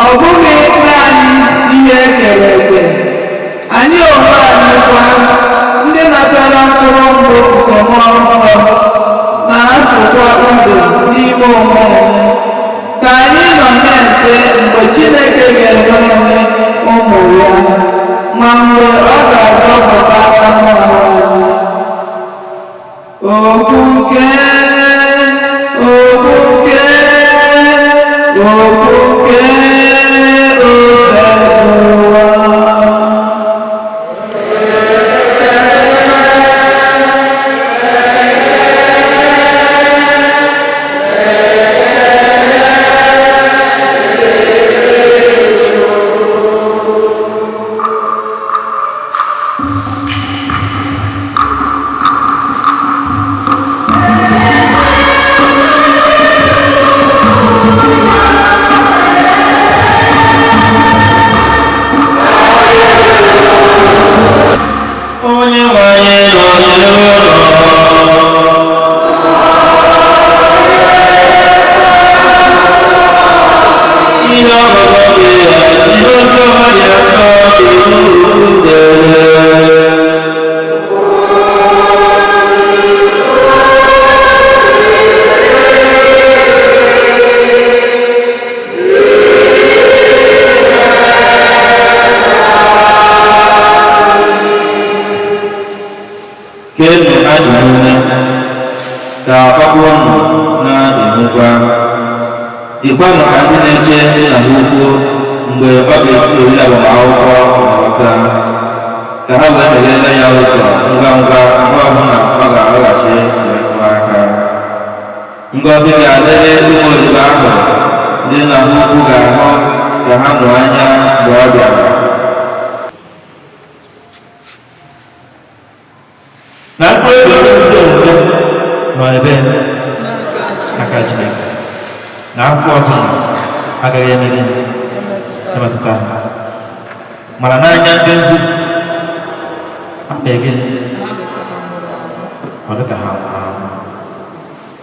ọ bụghị naanị ihe ekere eke, anyị onwe anyị kwa ndị natara mkpụrụ mbụ nke mmụọ nsọ na-asụkwa udo n'ime onwe anyị, ka anyị nọ na-eche mgbe Chineke ga-enwe ụmụ ya, ma mgbe ọ ga-azọpụta anụ ahụ anyị. Okwukwe, okwukwe, okwukwe, Ikwa maka ndị na-eche na ukwu mgbe ọ ga-esi oriri agbamakwụkwọ ọta ka ha wee meghele ya ụzọ ngwa ngwa mgbe ọbụla ọ ga-alọghachi mgbe aka. Ngọzi ga-adịrị ụmụ odibo ahụ ndị na ukwu ga-ahụ ka ha mụọ anya mgbe ọ bịara. Na mkpụrụ obi ezi omume nọ ebe aka Chineke na afọ ọbụla agaghị emeri emetụta ha, mana n'anya ndị nzuzu akpeghị ọ dịka ha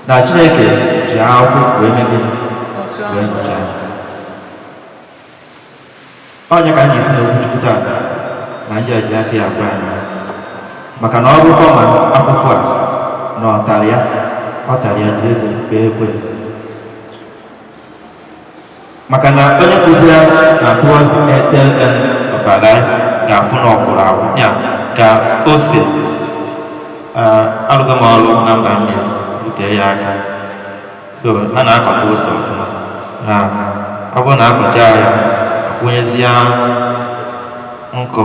na Chineke ji akwụkwọ wee megị wee nyocha onye ka anyị esi n'okwu Chukwu taata na ndị ji aka ya agwa anyị, maka na ọ bụkwa ma akwụkwọ a na ọ tara ya jiri eze kpee ekwe, maka na onye kụziri na towards the tail end of our life ga-afụ na ọkwụrụ agwa ya ka o si arụghị m ọrụ na mba mmiri bute ya aka, so a na-akọta ose ọfụma na ọ bụrụ na akọcha ya akwụnyezie nkụ,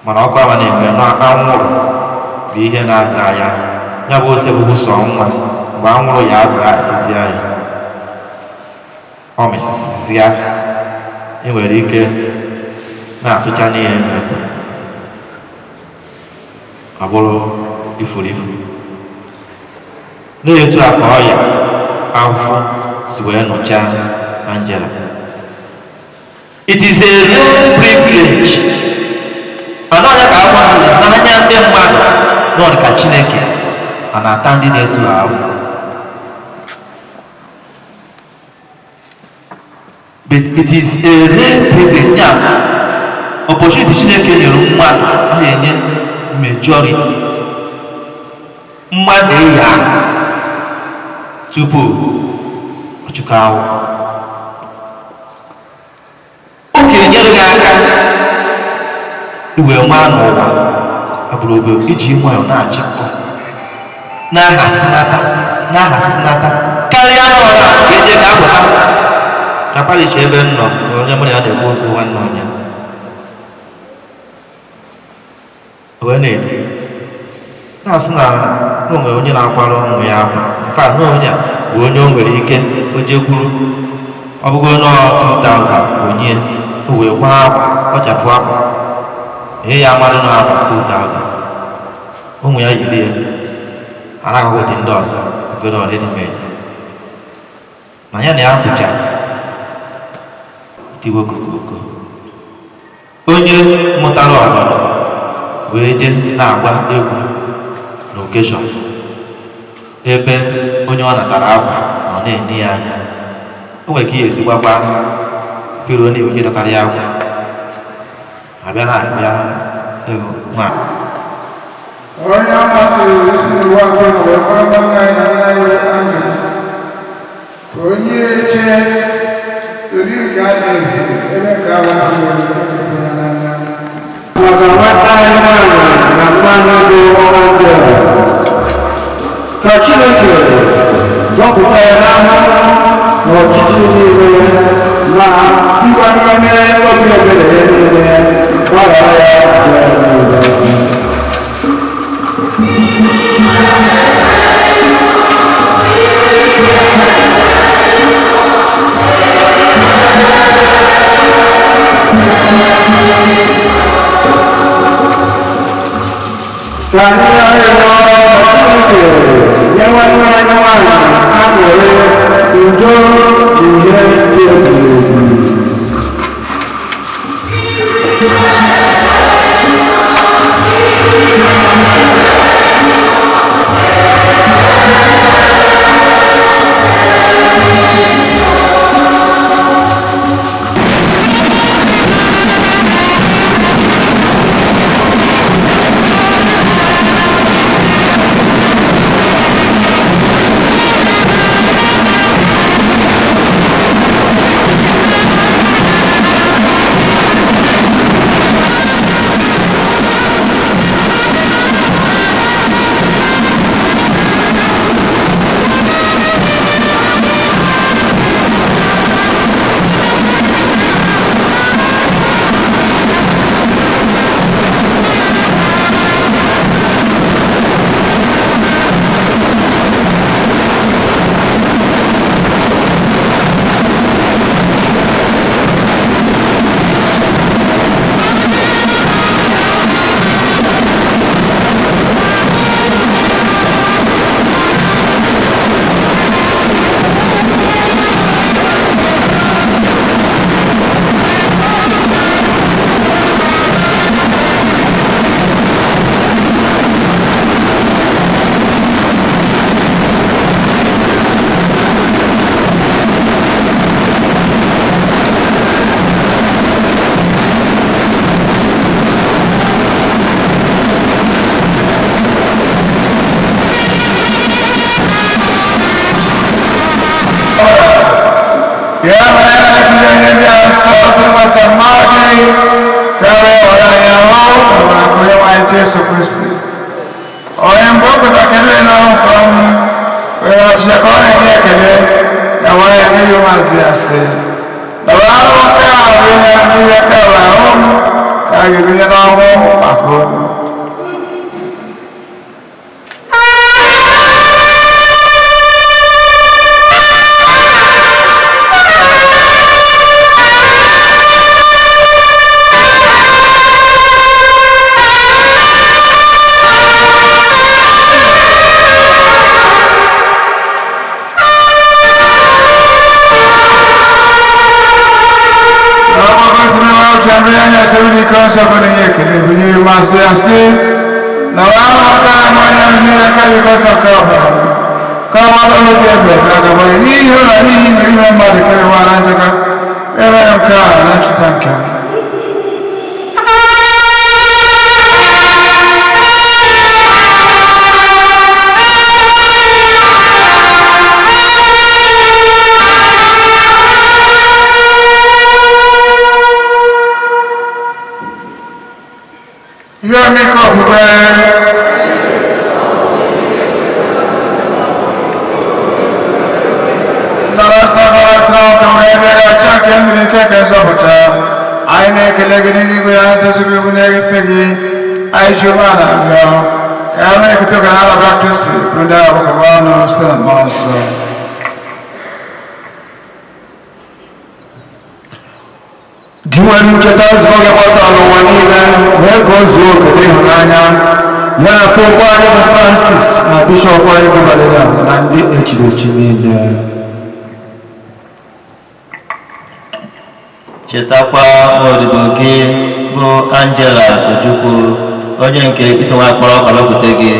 mana ọkụ ama na-eme na anwụrụ bụ ihe na-ada ya bụ ose bụ sọ nwa mgbe anwụrụ ya abụrụ asịzie ya ọ mesịsị ya, ị nwere ike na-atụcha n'ihe mmepụ ọ bụrụ ifuru ifuru. Na-etu a ka ọya afọ si wee nụcha Angela. It is a real privilege. Anọghị ka agwa ha n'anya ndị mmadụ n'ọdụ ka Chineke a na-ata ndị na-etu ahụ. But it is a rare privilege. Opportunity Chineke nyere mmadụ a na-enye majority mmadụ ya tupu ọchụkọ ahụ. O ga-enyere gị aka iwe nwa n'ụwa abụrụ obodo iji nwayọ na-achịkọ na-ahasinata karịa n'ọra ga-enye gị apụta na parish ebe m nọ onye mụrụ ya na-ekwu okwu nwanne onye wee na-eti na-asị na onwe onye na-akwara ụmụ ya akwa fa na onye a bụ onye o nwere ike o jekwuru ọ bụgo n'ọ 2000 onye o wee kwa akwa kpachapụ akwa ihe ya amadụ na akwa 2000 ụmụ ya yiri ya a na-agagoti ndị ọzọ ogodo ọdịdịmedi ma ya na ya bụcha tiwe kokoko onye mụtara ọbara wee je na-agba egwu n'okeshọn ebe onye ọ natara akwa ọ na-ene ya anya o nwere ka ihe esi gbakwa fero na ike dọkarịa agwụ abịa na abịa sị nwa onye amasịrị isi ụwa nke wee kpọrọ nna ya na nna ya anya onye eche tori nke a na-ezi ebe ka a nwere maka nwata anyị nwanyị na mmanụ dị ọma ndị a ka Chineke zọpụta ya n'ahụhụ na ọchịchị niile ma sikwa n'ime obi ebere ya niile gbaghara ya niile. Diwan ncheta zọrọ gbasara n'ụwa niile wee ka o zuo oke ịhụnanya ya na popu anyị bụ Francis na bishọp anyị bụ Valera na ndị echiri echi niile. chetakwa odibo gị bụ Angela Ojukwu, onye nke iso nwa kpọrọ ọlọpụta gị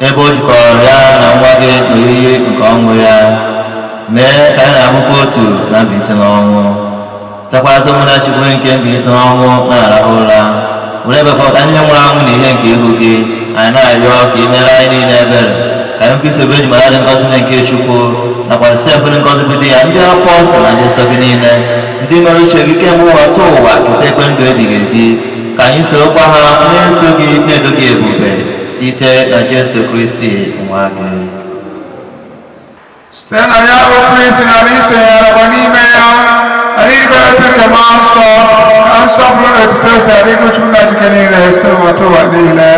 ebe o jikọrọ ya na nwa gị n'oyiyi nke ọnwụ ya mee ka anyị na-abụkwa otu na mbilite n'ọnwụ takwazị ụmụna Chukwu nke mbilite n'ọnwụ na-arahụ ụra were ebekọta ndị nwụrụ anwụ na ihe nke ihu gị anyị na-arịọ ka ị mere anyị niile ebere ka anyị kwụsị ebe eji mara dị ngọzi nke Chukwu nakwa sefere ngọzi bido ya ndị apọstọl na ndị nsọ gị niile ndị mere uche gị kemgbe ụwa tụọ ụwa keta ekwe ndụ ebighị ebi ka anyị sorokwa ha na-eto gị na-edo gị ebube site na Jesu Kristi nwa gị site na ya bụ Kristi na ise ya nakwa n'ime ya anyị rigoro nke ma nsọ na nsọpụrụ na otuto si adịgo Chukwu na Chike niile site n'ụwa ụwa niile.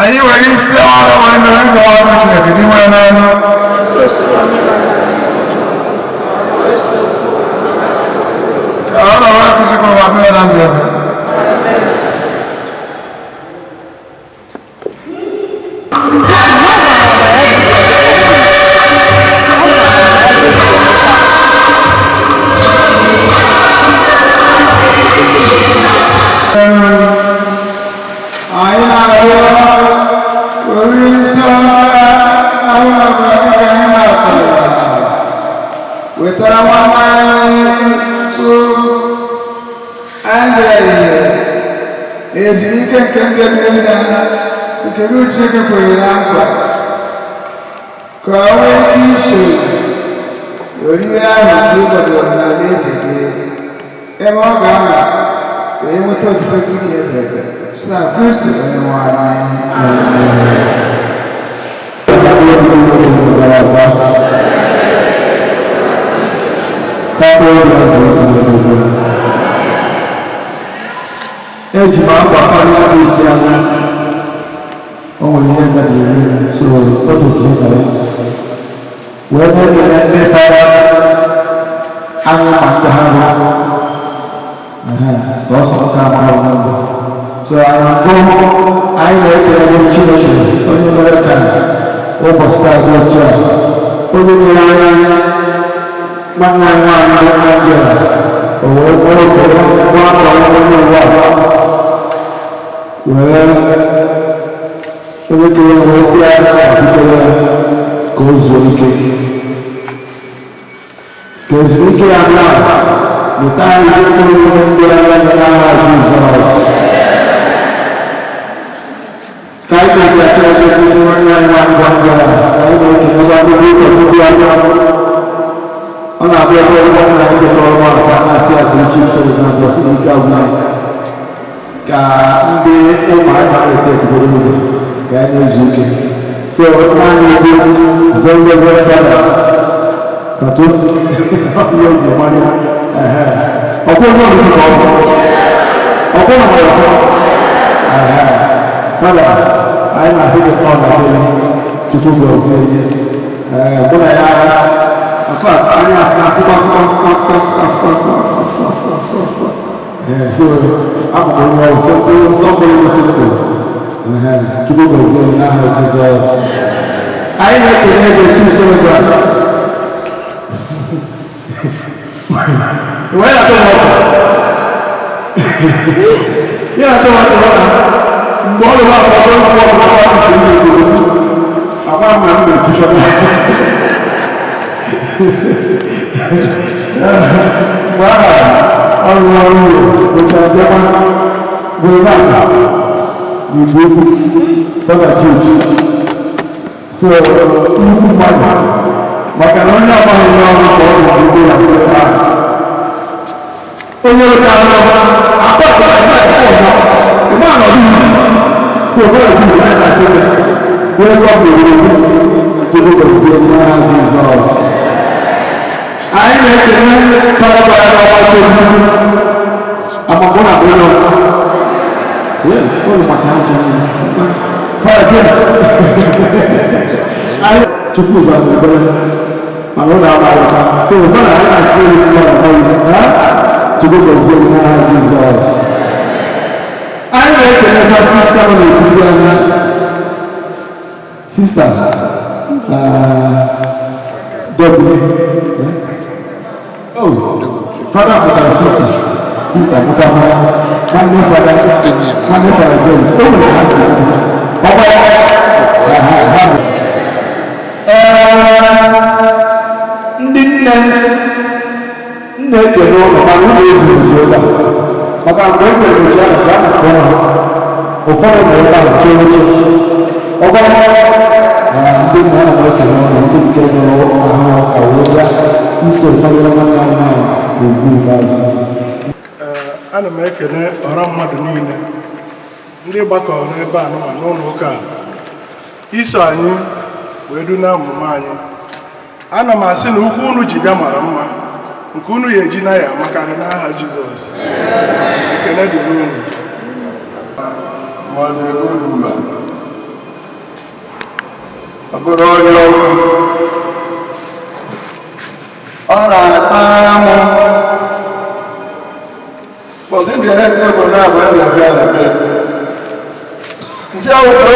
Anyị nwere isi ọrụ wee mere ndụ ọrụ Chineke dị nwere n'ọnụ ka ọ nọrọ akụzikwa ụwa mee na ndụ ebe nke gị Chineke kwere na nkwa ka o nwee ike iso oriri ahụ nke ị kwadoro n'ala eze gị ebe ọ ga-ama wee nweta otuto gị dị ebere site na Kristi onye nwe anyị. Eji m akwa karịa isi anya o nwere ihe ndabere so o tosiri ịzara wee na-ekele ndị tara anya ma ndị ha bụ sọsọ ka mara ọgwụgwọ so anyị na-ekele ndị Chineke onye mere ka ụbọchị taa dị otu a onye nyere anya nwanne anyị nwaanyị bụ Angela o wee kpọrọ okoro nwa akọrọ onye ụwa onye kere wee si aka butere ka o zuo ike ka ezumike ya na mụta anyị ihe ndị agha n'agha Jizọs ka anyị ga-eji achọ ebe kwụsị nwanne anyị nwa ngwa ngwa ka anyị na-ekele akwụkwọ ụkọchukwu aka ọ na-abịa ebe ụgbọ nna anyị dịka ọrụ asa asị asịrị chief service na bọs ike agwụ ka ndị ụmụaka na-ete ekpere ugbo ka anyị na-ezu ike so anyị bụ very very bad fatu ọrụ oge mmanya ọkụ onye ọrụ dịka ọrụ ọkụ na nwere ọkụ fada anyị na-asị gị ọ na-adịrị tupu mgbe ofu ihe mụ na ya akpa anyị na-akụkọ so akụkụ onye ọrụ sọpụrụ nsịpụ tupu mgbe ofu ihe n'aha Jizọs anyị na-ekele ego Chiso Ụzọ wọ́n yà tó wọ́n yà tó wọ́n tó wọ́n gbọ́dọ̀ wà fọ́ tó ń fọ́ ọ̀pọ̀ wà tó ń lò àwọn àmì àmì ètò ìṣọ́nà wàhálà ọ̀rọ̀ ọ̀rọ̀ òkè àjẹmọ́ gbọ́dọ̀ ìgbó tọ́lá jíjì so nnukwu mmadụ maka na onye ọgbara onye ọrụ ka ọ bụ igbo ya sị onye rụchara ọrụ akpọkọ ọzọ ịma na ọdị isi tí o bọ́ọ̀lù tí o bá yà sí ẹ̀ wọ́n kọ́ bèrè tó bó bẹ̀rẹ̀ sí ẹ̀ náà Jesus. Àyè ní ẹ̀kẹ́ ní pàrọ̀pàrọ̀ ọmọ tó ń bú àmọ̀gbọ́n àbúrò yẹ́n wọ́n lè pàtàkì àjọ ní pàrọ̀ James. Àyè tó kú ìgbà tó bẹ̀rẹ̀ àwọn ọ̀dà àwọn àyọ̀ká tí o bọ́ọ̀lù àyè àti ẹ̀ ní ọ̀dà bọ́ọ̀lù tó bó bẹ̀rẹ̀ sí ẹ̀ náà Jesus. I like my sister on the sister. Oh, father for my sister. Sister for my father. My father James. Oh, my husband. Nne kere ụlọ ma nwunye ezuzu ụlọ. Maka mgbe e nwere oche ahụ ka a na-akpọ ha ụfọdụ na ebe ahụ chee oche ọgbara ndị nna ya na-eche n'ọnụ ndị nke nọrọ ahụ ka wee bịa iso ụfọdụ nwanne anyị na-egbu ikpeazụ. Ana m ekele ọha mmadụ niile ndị gbakọrọ n'ebe a nụma n'ụlọ ụka a iso anyị wee du na ọmụmụ anyị. Ana m asị na ukwu unu ji bịa mara mma nke unu ya eji na ya amakarị n'aha Jizọs. Ekele dịrị unu. Mmadụ ego n'ụlọ ọ bụrụ onye ọrụ ọ na-akpa amụ ụfọdụ ndị eke bụ na-abụ abịa na be nche ụtọ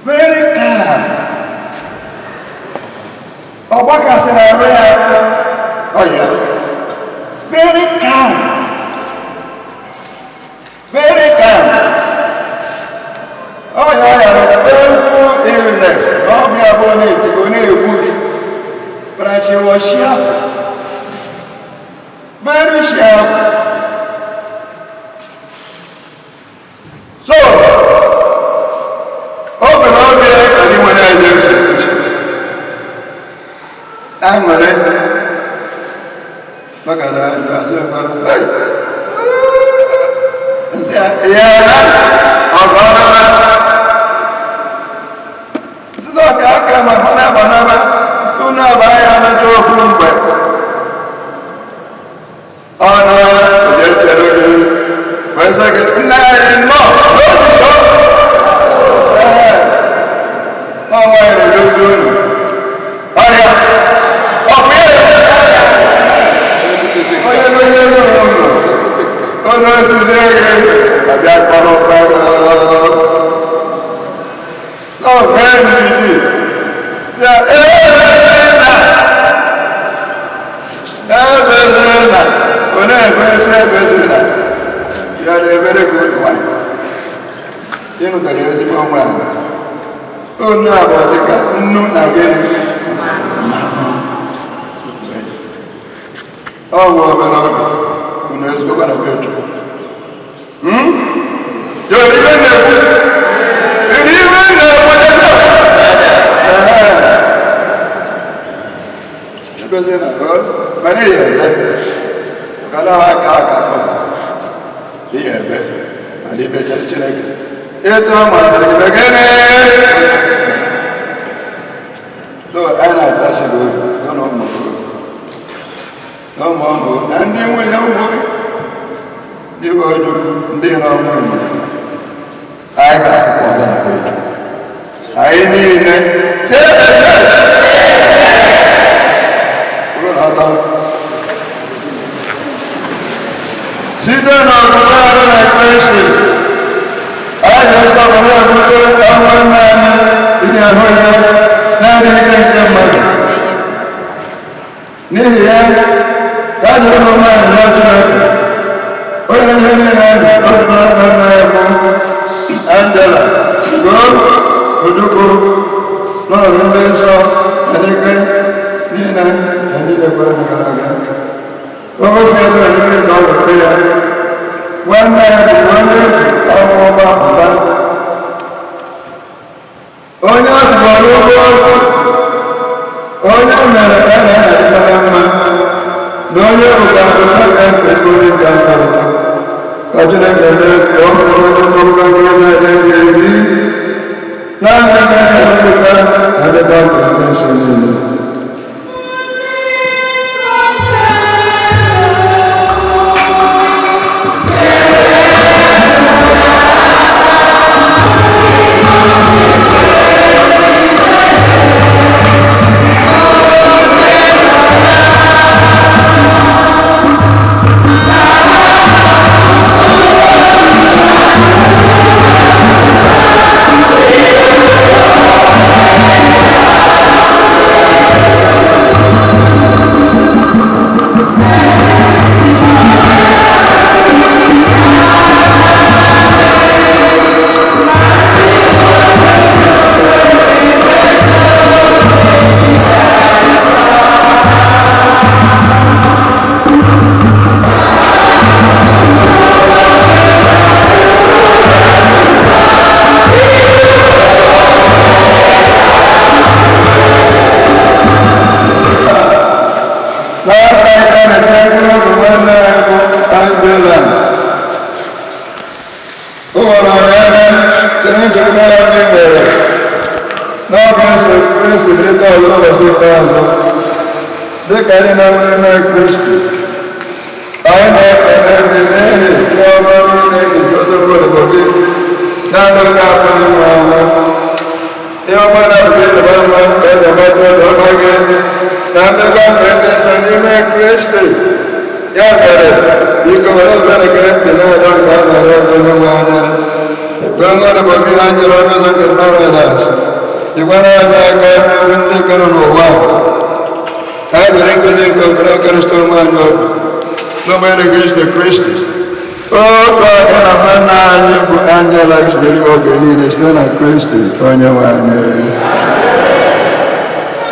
very calm. Ọgbakasịrị arụ ya ọya very calm, very calm. Ọya ya painful illness ọbịa bụ na-etigo na-egbu gị brachioshia very sharp. So oge na ọbịa anyị nwere anyị amare magana azụ bara ya na ọgọrọla sino ka aka ma mana banaba tuna ba ya na joku mgbe ona je chere gị wese gị nna ya no so ọ nwere dodo ọrịa Itu masih begini. So ana tashi dulu, dono mo. No mo, andi mo ya mo. Di waju, di ramu ni. Aga ko ada na ko. Ai ni ne. Ulo ada. Sida na ko ada na Kristi. Ai jasa ko na ko awan na ini ahoya. Nari kan jamak. Ni ya. Kado rumah rajut. Orang ini nari orang nama Andala. Gol, Uduku, Lorong Benso, Anikai, Nina, Andi dapat mengatakan. Bagus saya ini tahu saya. Warna, apa. Onya baru, onya mereka sama. Donya bukan berkulit jantan. Kajian dari orang ini, nanti kita ada dalam sini.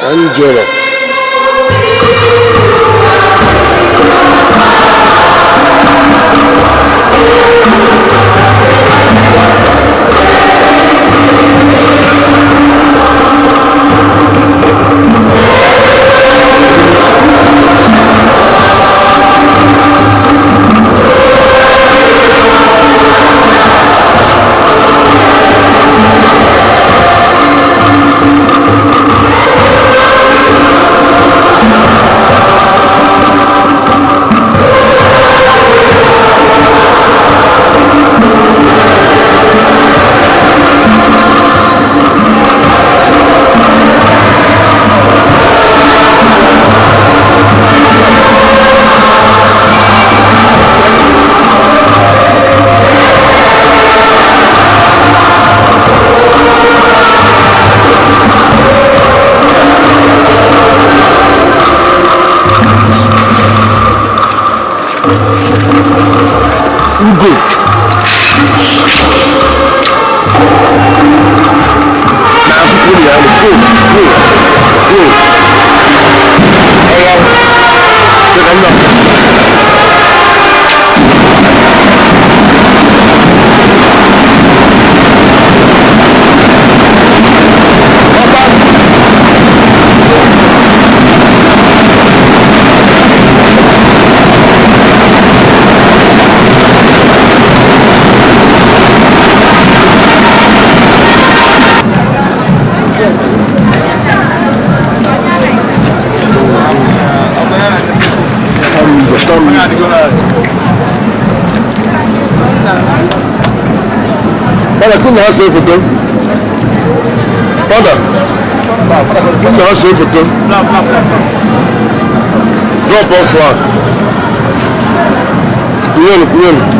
Angela. Father, come and say photo. Father, come and say photo. Drop off flag. Bien.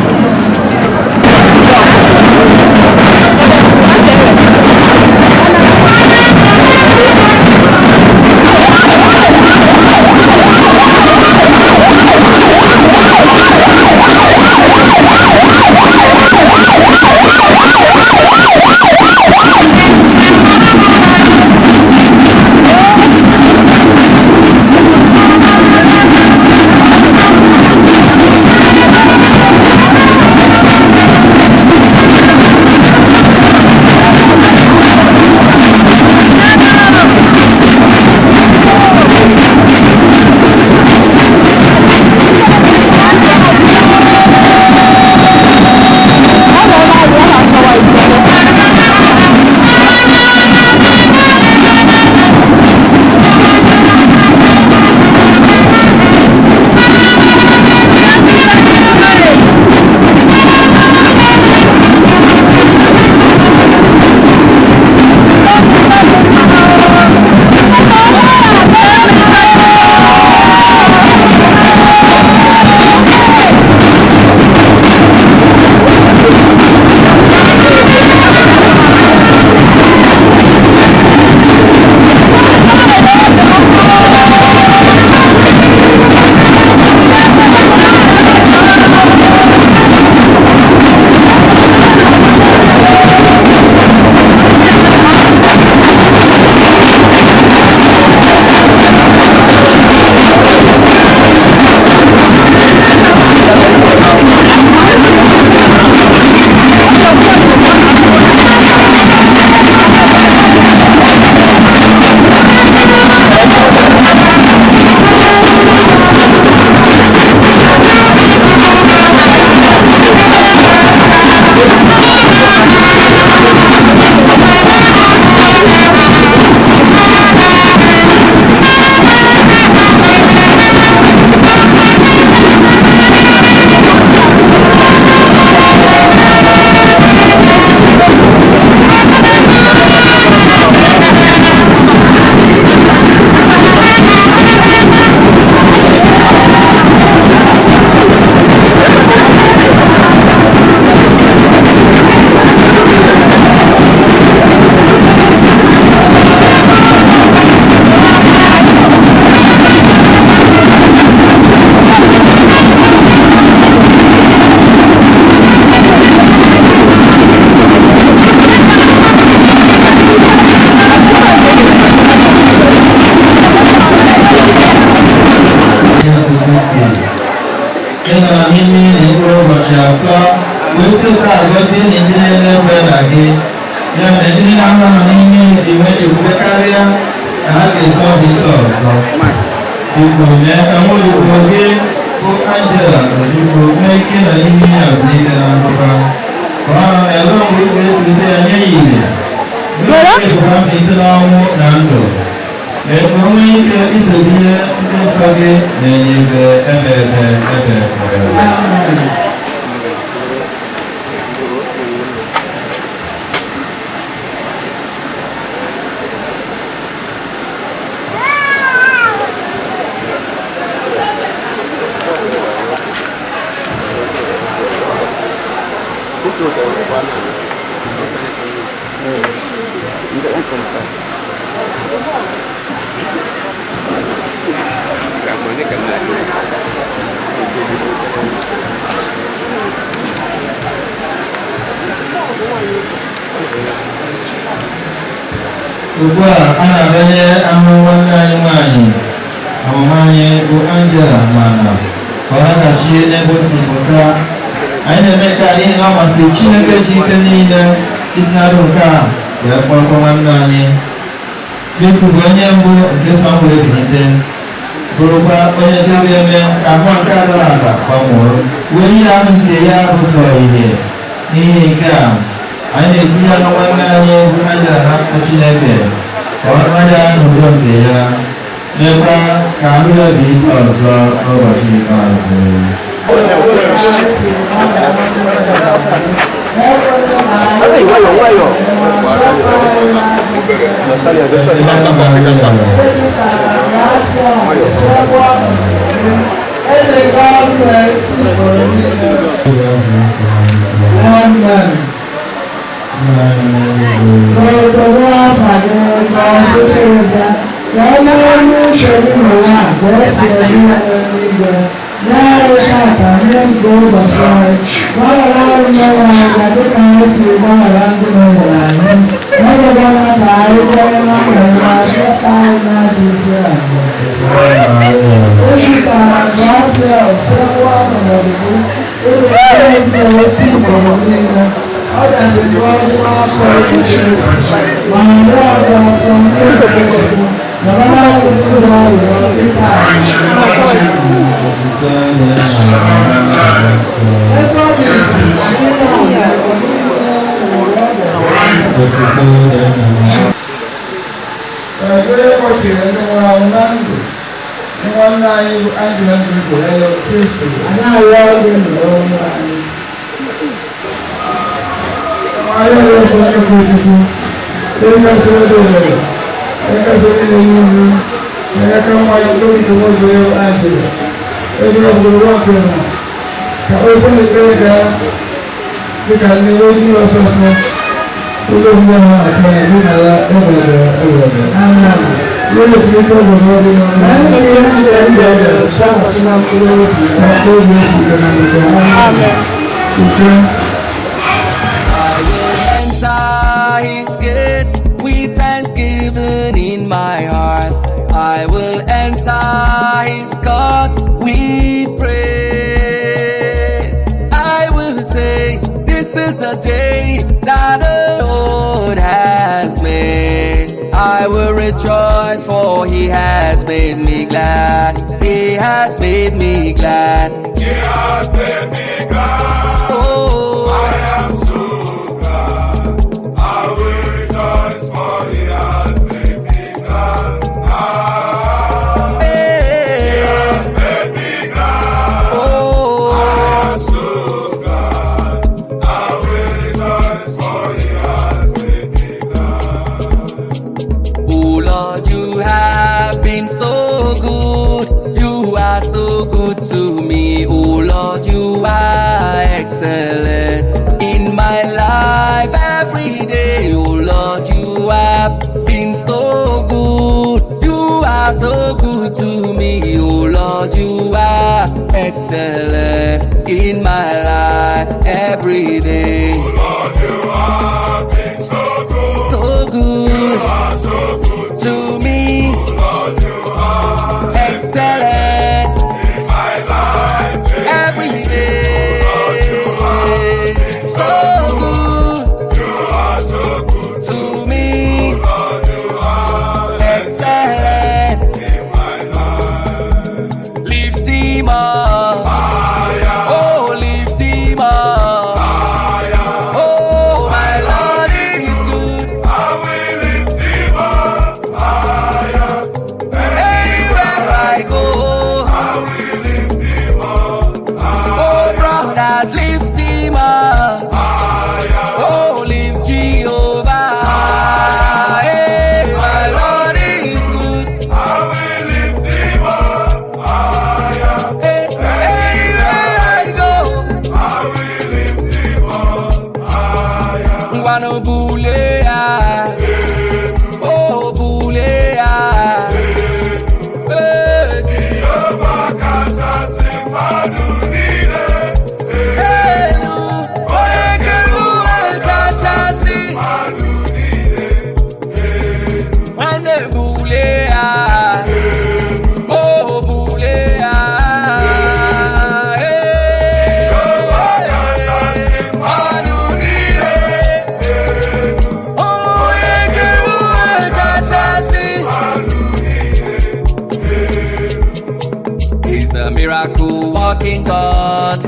Ugbu a na-abanye ahụ nwanne anyị nwanyị ọmụmanye bụ Angela mana ka ọ laghachi n'ebe o si pụta. Anyị na-eme ka anyị na-amasị Chineke ji ike niile isi n'arụ nke a wee kpọrọ nwanne anyị. Jesu bụ onye mbụ nke so wee bilite, bụrụkwa onye dịrị eme ka ahụ nke dara ada gbanwụrụ wee ihe ahụ nke ya bụ sọ ihe. N'ihi nke a anyị na-etinye anụ nwanne anyị bụ Angela n'aka Chineke ka ọ nara n'udo nke ya, mekwa ka ahụ ya dị ike ọzọ n'ụbọchị ikpeazụ. miracle working God.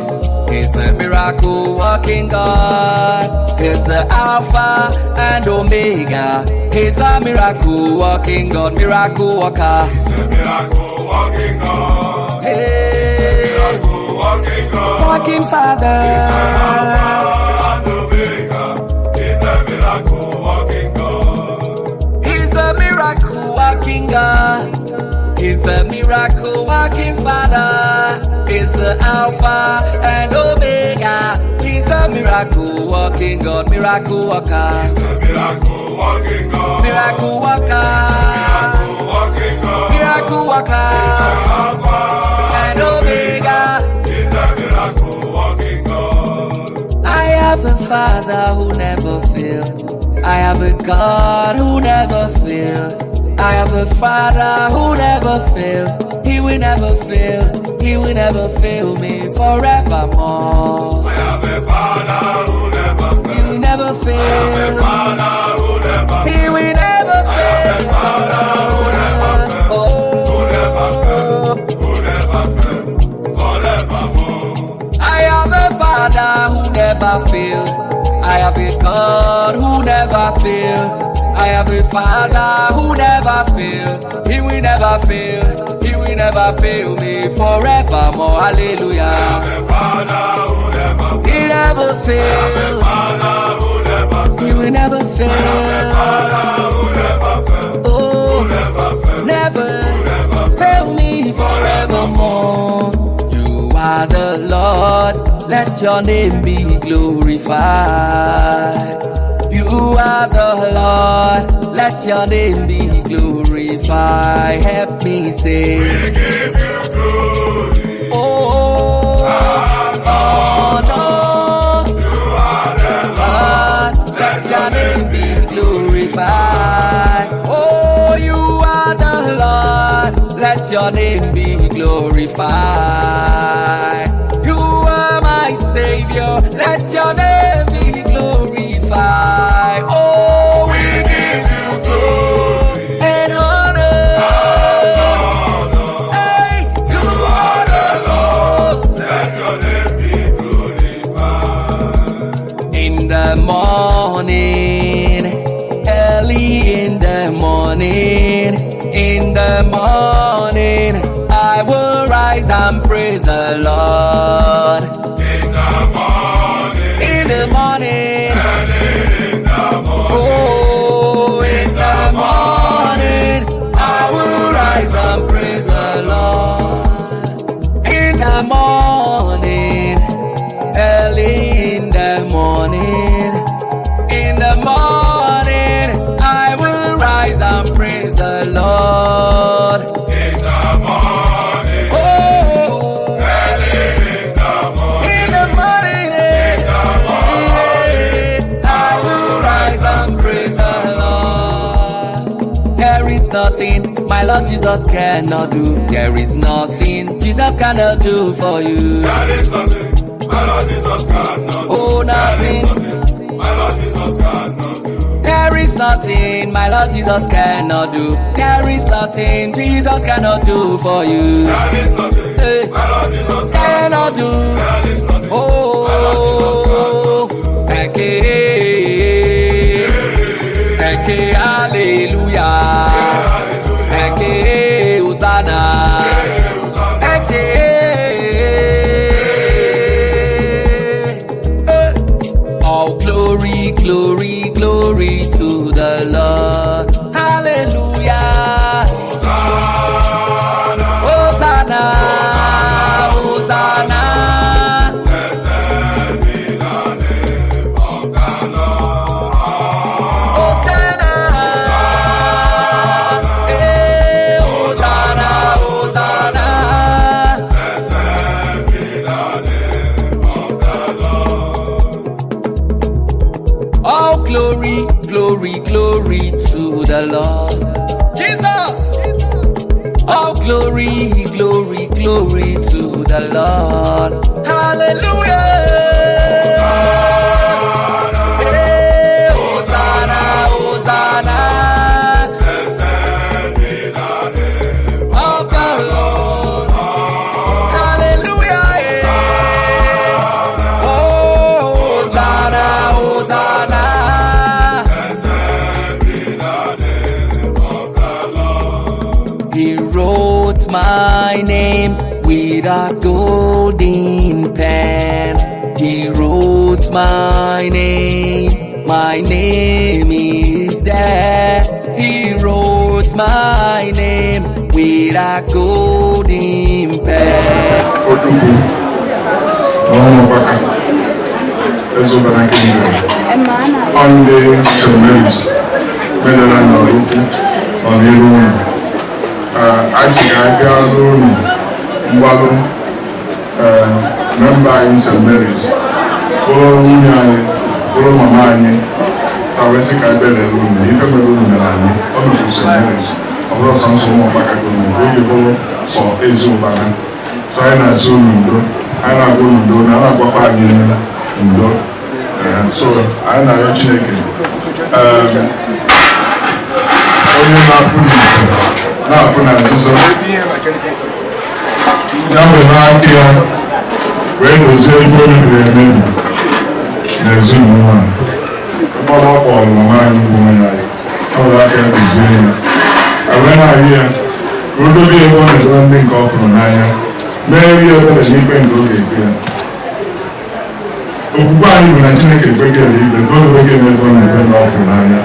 He's a miracle working God. He's the Alpha and Omega. He's a miracle working God, miracle worker. He's a miracle working God. Hey, miracle working God. Working Father. He's the Alpha and Omega. He's the God. He's a miracle working Father. He's the Alpha and Omega. He's a miracle working God, miracle worker. He's a miracle working God. Miracle worker. Miracle working God. Miracle worker. He's the Alpha and Omega. He's a miracle working God. I have a Father who never fails. I have a God who never fails. I have a Father who never fails. He will never fail. He will never fail me forevermore. I have a Father who never fails. He will never fail. I have a Father who never fails. He will never fail. I have a Father who never fails. Oh. Who never fails. Forevermore. I have a Father who never fails. I have a God who never fails. I have a Father who never fails. He will never fail. He will never fail me forevermore. Hallelujah. I have a Father who never fails. He never fails. Father who never fails. He will never fail. Father who never fails. Oh, Who never fails. never fail me forevermore. You are the Lord. Let your name be glorified. You are the Lord, let your name be glorified. Help me say, We give you glory. oh, no. You are the Lord, let your name be glorified. Oh, you are the Lord, let your name be glorified. You are my Savior, let your name be glorified. Oh, we give you glory and honor. Hey, you are the Lord. Let your name be glorified. In the morning, early in the morning, I will rise and praise the Lord. In the morning, oh, in the morning, I will rise and praise the Lord. In the morning, early in the morning, I will rise and praise the Lord. In the morning, Oh, early in the morning, I will rise and praise the Lord. There is nothing my Lord Jesus cannot do. There is nothing Jesus cannot do for you. there is nothing my Lord Jesus cannot do. Oh, nothing. My Lord Jesus cannot do. There is nothing my Lord Jesus cannot do. There is nothing Jesus cannot do for you. There is nothing Hey. my Lord Jesus Cannot do. There is nothing Oh, Eke, hallelujah. Eke, Hosanna. Eke, all glory, glory, glory to the Lord. Hallelujah. Hosanna, Hosanna. Blessed be the name of the Lord. Hosanna, eh, Hosanna, Hosanna. Blessed be the name of the Lord. All glory, glory, glory to the Lord. Jesus! All glory, glory, glory to the Lord. Hallelujah! Hey, Hosanna, Hosanna. Blessed be the name Of the Lord. Hallelujah! Yeah. Oh, Hosanna, Hosanna. Blessed be the name of the Lord. He wrote my name with a golden pen. He wrote my name is there. He wrote wrote my name with a golden pen. Ojukwu, Ubana, Ubana on the St. Mary's, Maryland, Oraukwu, on the room. I think I got room, Ubana, member in St. Mary's. Follow Mamma, I was sick. I better room. If I'm a room, I'm going to St. Mary's. I brought some more back at home. So, Ubana. So I na so ndo, I na go ndo, na na papa ni ndo. So I na yo Chineke. Onye na afu na nzuzo. Jambo na akia. We no ze ibo ni eme. Na zo nwa. Baba ko mama ni bo ya. Ola ka bizi. Awena here. Rodo bi ebo na zo ndi nko fu na ya. Mary other than you can go get here. Ubana na Chineke kwege ali the God wege me go na be off na ya.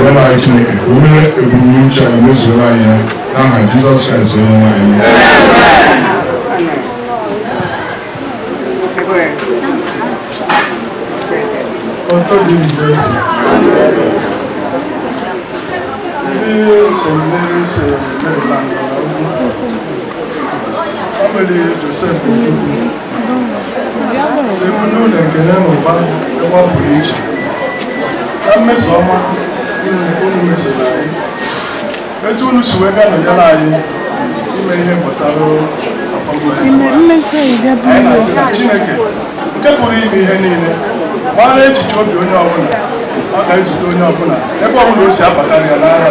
When I Chineke we me ebu ncha mezola ya na Jesus Christ onye nwa ya. Onto di Jesu. Family Joseph Ojukwu. Ebunu na ekele n'ụba ewa pụrụ iche. Na mmeso ọma unu mesoro anyị. Etu unu si wee bịa nọnyere anyị ime ihe gbasara anyị na-asị na Chineke nke pụrụ ime ihe niile gbara echiche obi onye ọbụla ọ ga-ezute onye ọbụla ebe ọbụla o si abatara ya n'aha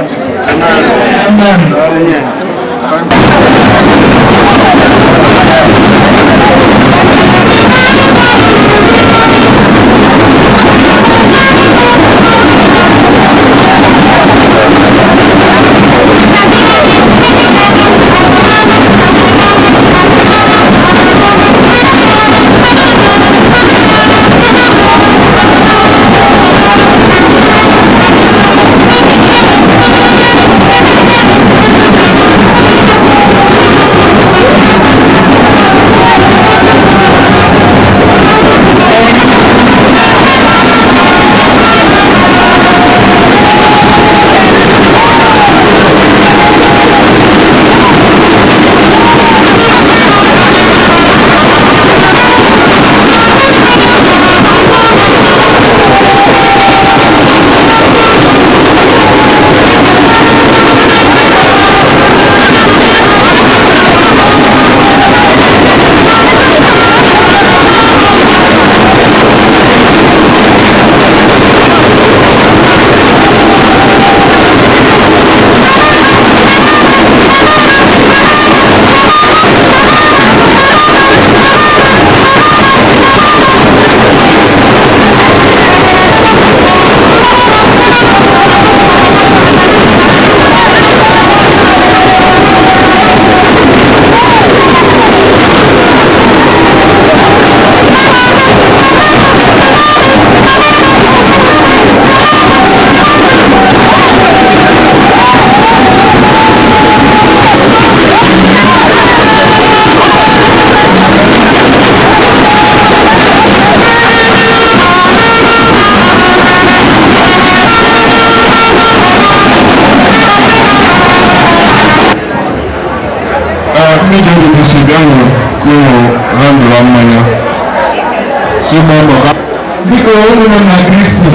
Biko ụmụ na Kristi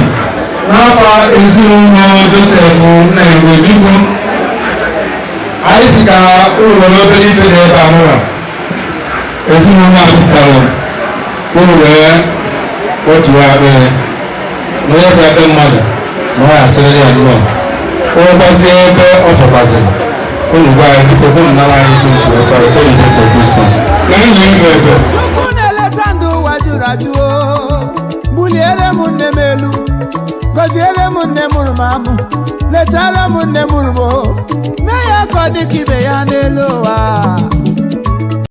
n'afọ ezinụlọ Joseph Nee Ojukwu anyị si ka ụlọ obere ife dị ebe ahụ ezinụlọ a pụtara ụlọ wee otu akpịrị na onye bụ ebe mmadụ na ọ asịrị ya nnọọ ụgbazie ebe ọ fọkwazịrị ụlọ gwa anyị biko ụmụ nara anyị tutu ọsọ ito na Jesu Kristo na enyi ime ebe Chukwu na-eleta ndụ ụwa jụrụ ajụ buliere m nne m elu gọziere m nne mụrụ m amụ letara m nne mụrụ m mee ya ka ọ dị ka ibe ya n'elu